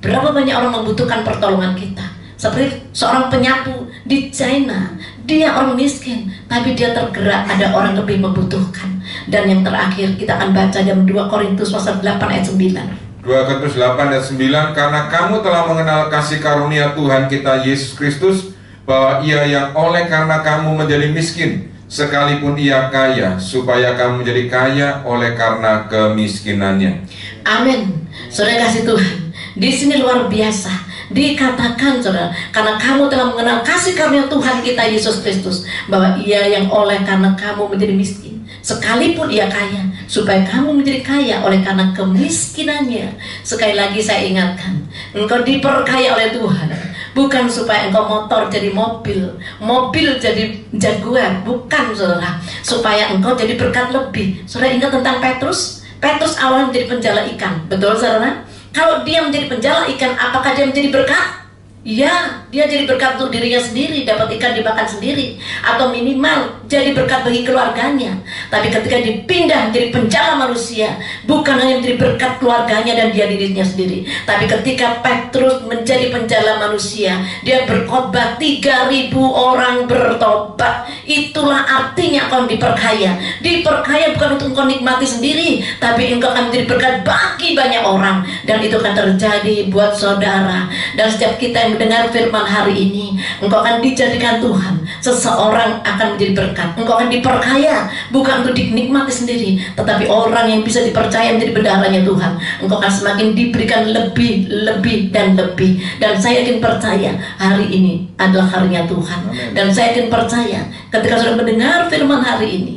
Berapa banyak orang membutuhkan pertolongan kita. Seperti seorang penyapu di China, dia orang miskin, tapi dia tergerak ada orang lebih membutuhkan. Dan yang terakhir kita akan baca dalam 2 Korintus pasal 8 ayat 9. 2 Korintus 8 ayat 9, karena kamu telah mengenal kasih karunia Tuhan kita Yesus Kristus, bahwa ia yang oleh karena kamu menjadi miskin, sekalipun ia kaya, supaya kamu menjadi kaya oleh karena kemiskinannya. Amin. Saudara kasih Tuhan, di sini luar biasa dikatakan saudara, karena kamu telah mengenal kasih karunia Tuhan kita Yesus Kristus, bahwa ia yang oleh karena kamu menjadi miskin, sekalipun ia kaya, supaya kamu menjadi kaya oleh karena kemiskinannya. Sekali lagi saya ingatkan, engkau diperkaya oleh Tuhan, bukan supaya engkau motor jadi mobil, mobil jadi jaguar, bukan saudara, supaya engkau jadi berkat lebih. Saudara ingat tentang Petrus? Petrus awalnya menjadi penjala ikan, betul saudara? Kalau dia menjadi penjala ikan, apakah dia menjadi berkat? Ya, dia jadi berkat untuk dirinya sendiri, dapat ikan dimakan sendiri, atau minimal jadi berkat bagi keluarganya. Tapi ketika dipindah menjadi penjala manusia, bukan hanya menjadi berkat keluarganya dan dia dirinya sendiri, tapi ketika Petrus menjadi penjala manusia, dia berkhotbah 3.000 orang bertobat. itulah artinya engkau diperkaya. Diperkaya bukan untuk engkau nikmati sendiri, tapi engkau akan menjadi berkat bagi banyak orang. Dan itu akan terjadi buat saudara. Dan setiap kita yang mendengar firman hari ini, engkau akan dijadikan Tuhan. Seseorang akan menjadi berkat. Engkau akan diperkaya, bukan untuk dinikmati sendiri, tetapi orang yang bisa dipercaya menjadi bendaharanya Tuhan. Engkau akan semakin diberikan lebih, dan lebih. Dan saya yakin percaya hari ini adalah harinya Tuhan. Dan saya yakin percaya ketika sudah mendengar firman hari ini,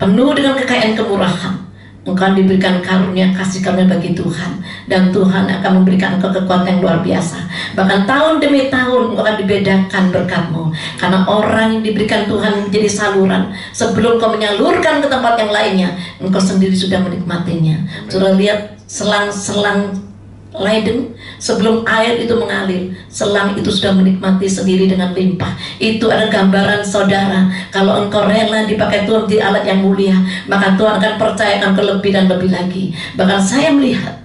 penuh dengan kekayaan kemurahan, engkau diberikan karunia kasih karunia bagi Tuhan. Dan Tuhan akan memberikan engkau kekuatan yang luar biasa. Bahkan tahun demi tahun engkau akan dibedakan berkatmu. Karena orang yang diberikan Tuhan menjadi saluran, sebelum kau menyalurkan ke tempat yang lainnya, engkau sendiri sudah menikmatinya. Sudah lihat selang-selang Leiden, sebelum air itu mengalir, selang itu sudah menikmati sendiri dengan limpah. Itu ada gambaran saudara, kalau engkau rela dipakai Tuhan di alat yang mulia, maka Tuhan akan percayakan ke lebih dan lebih lagi. Bahkan saya melihat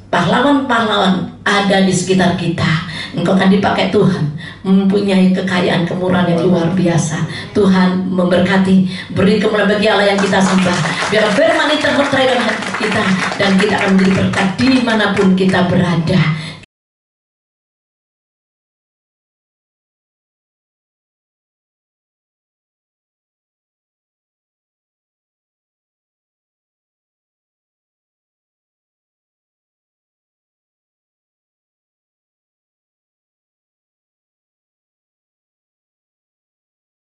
pahlawan-pahlawan ada di sekitar kita. Engkau akan dipakai Tuhan, mempunyai kekayaan kemurahan yang luar biasa. Tuhan memberkati, beri kemuliaan bagi Allah yang kita sembah. Biar firman itu terterai dalam hati kita, dan kita akan menjadi berkat dimanapun kita berada.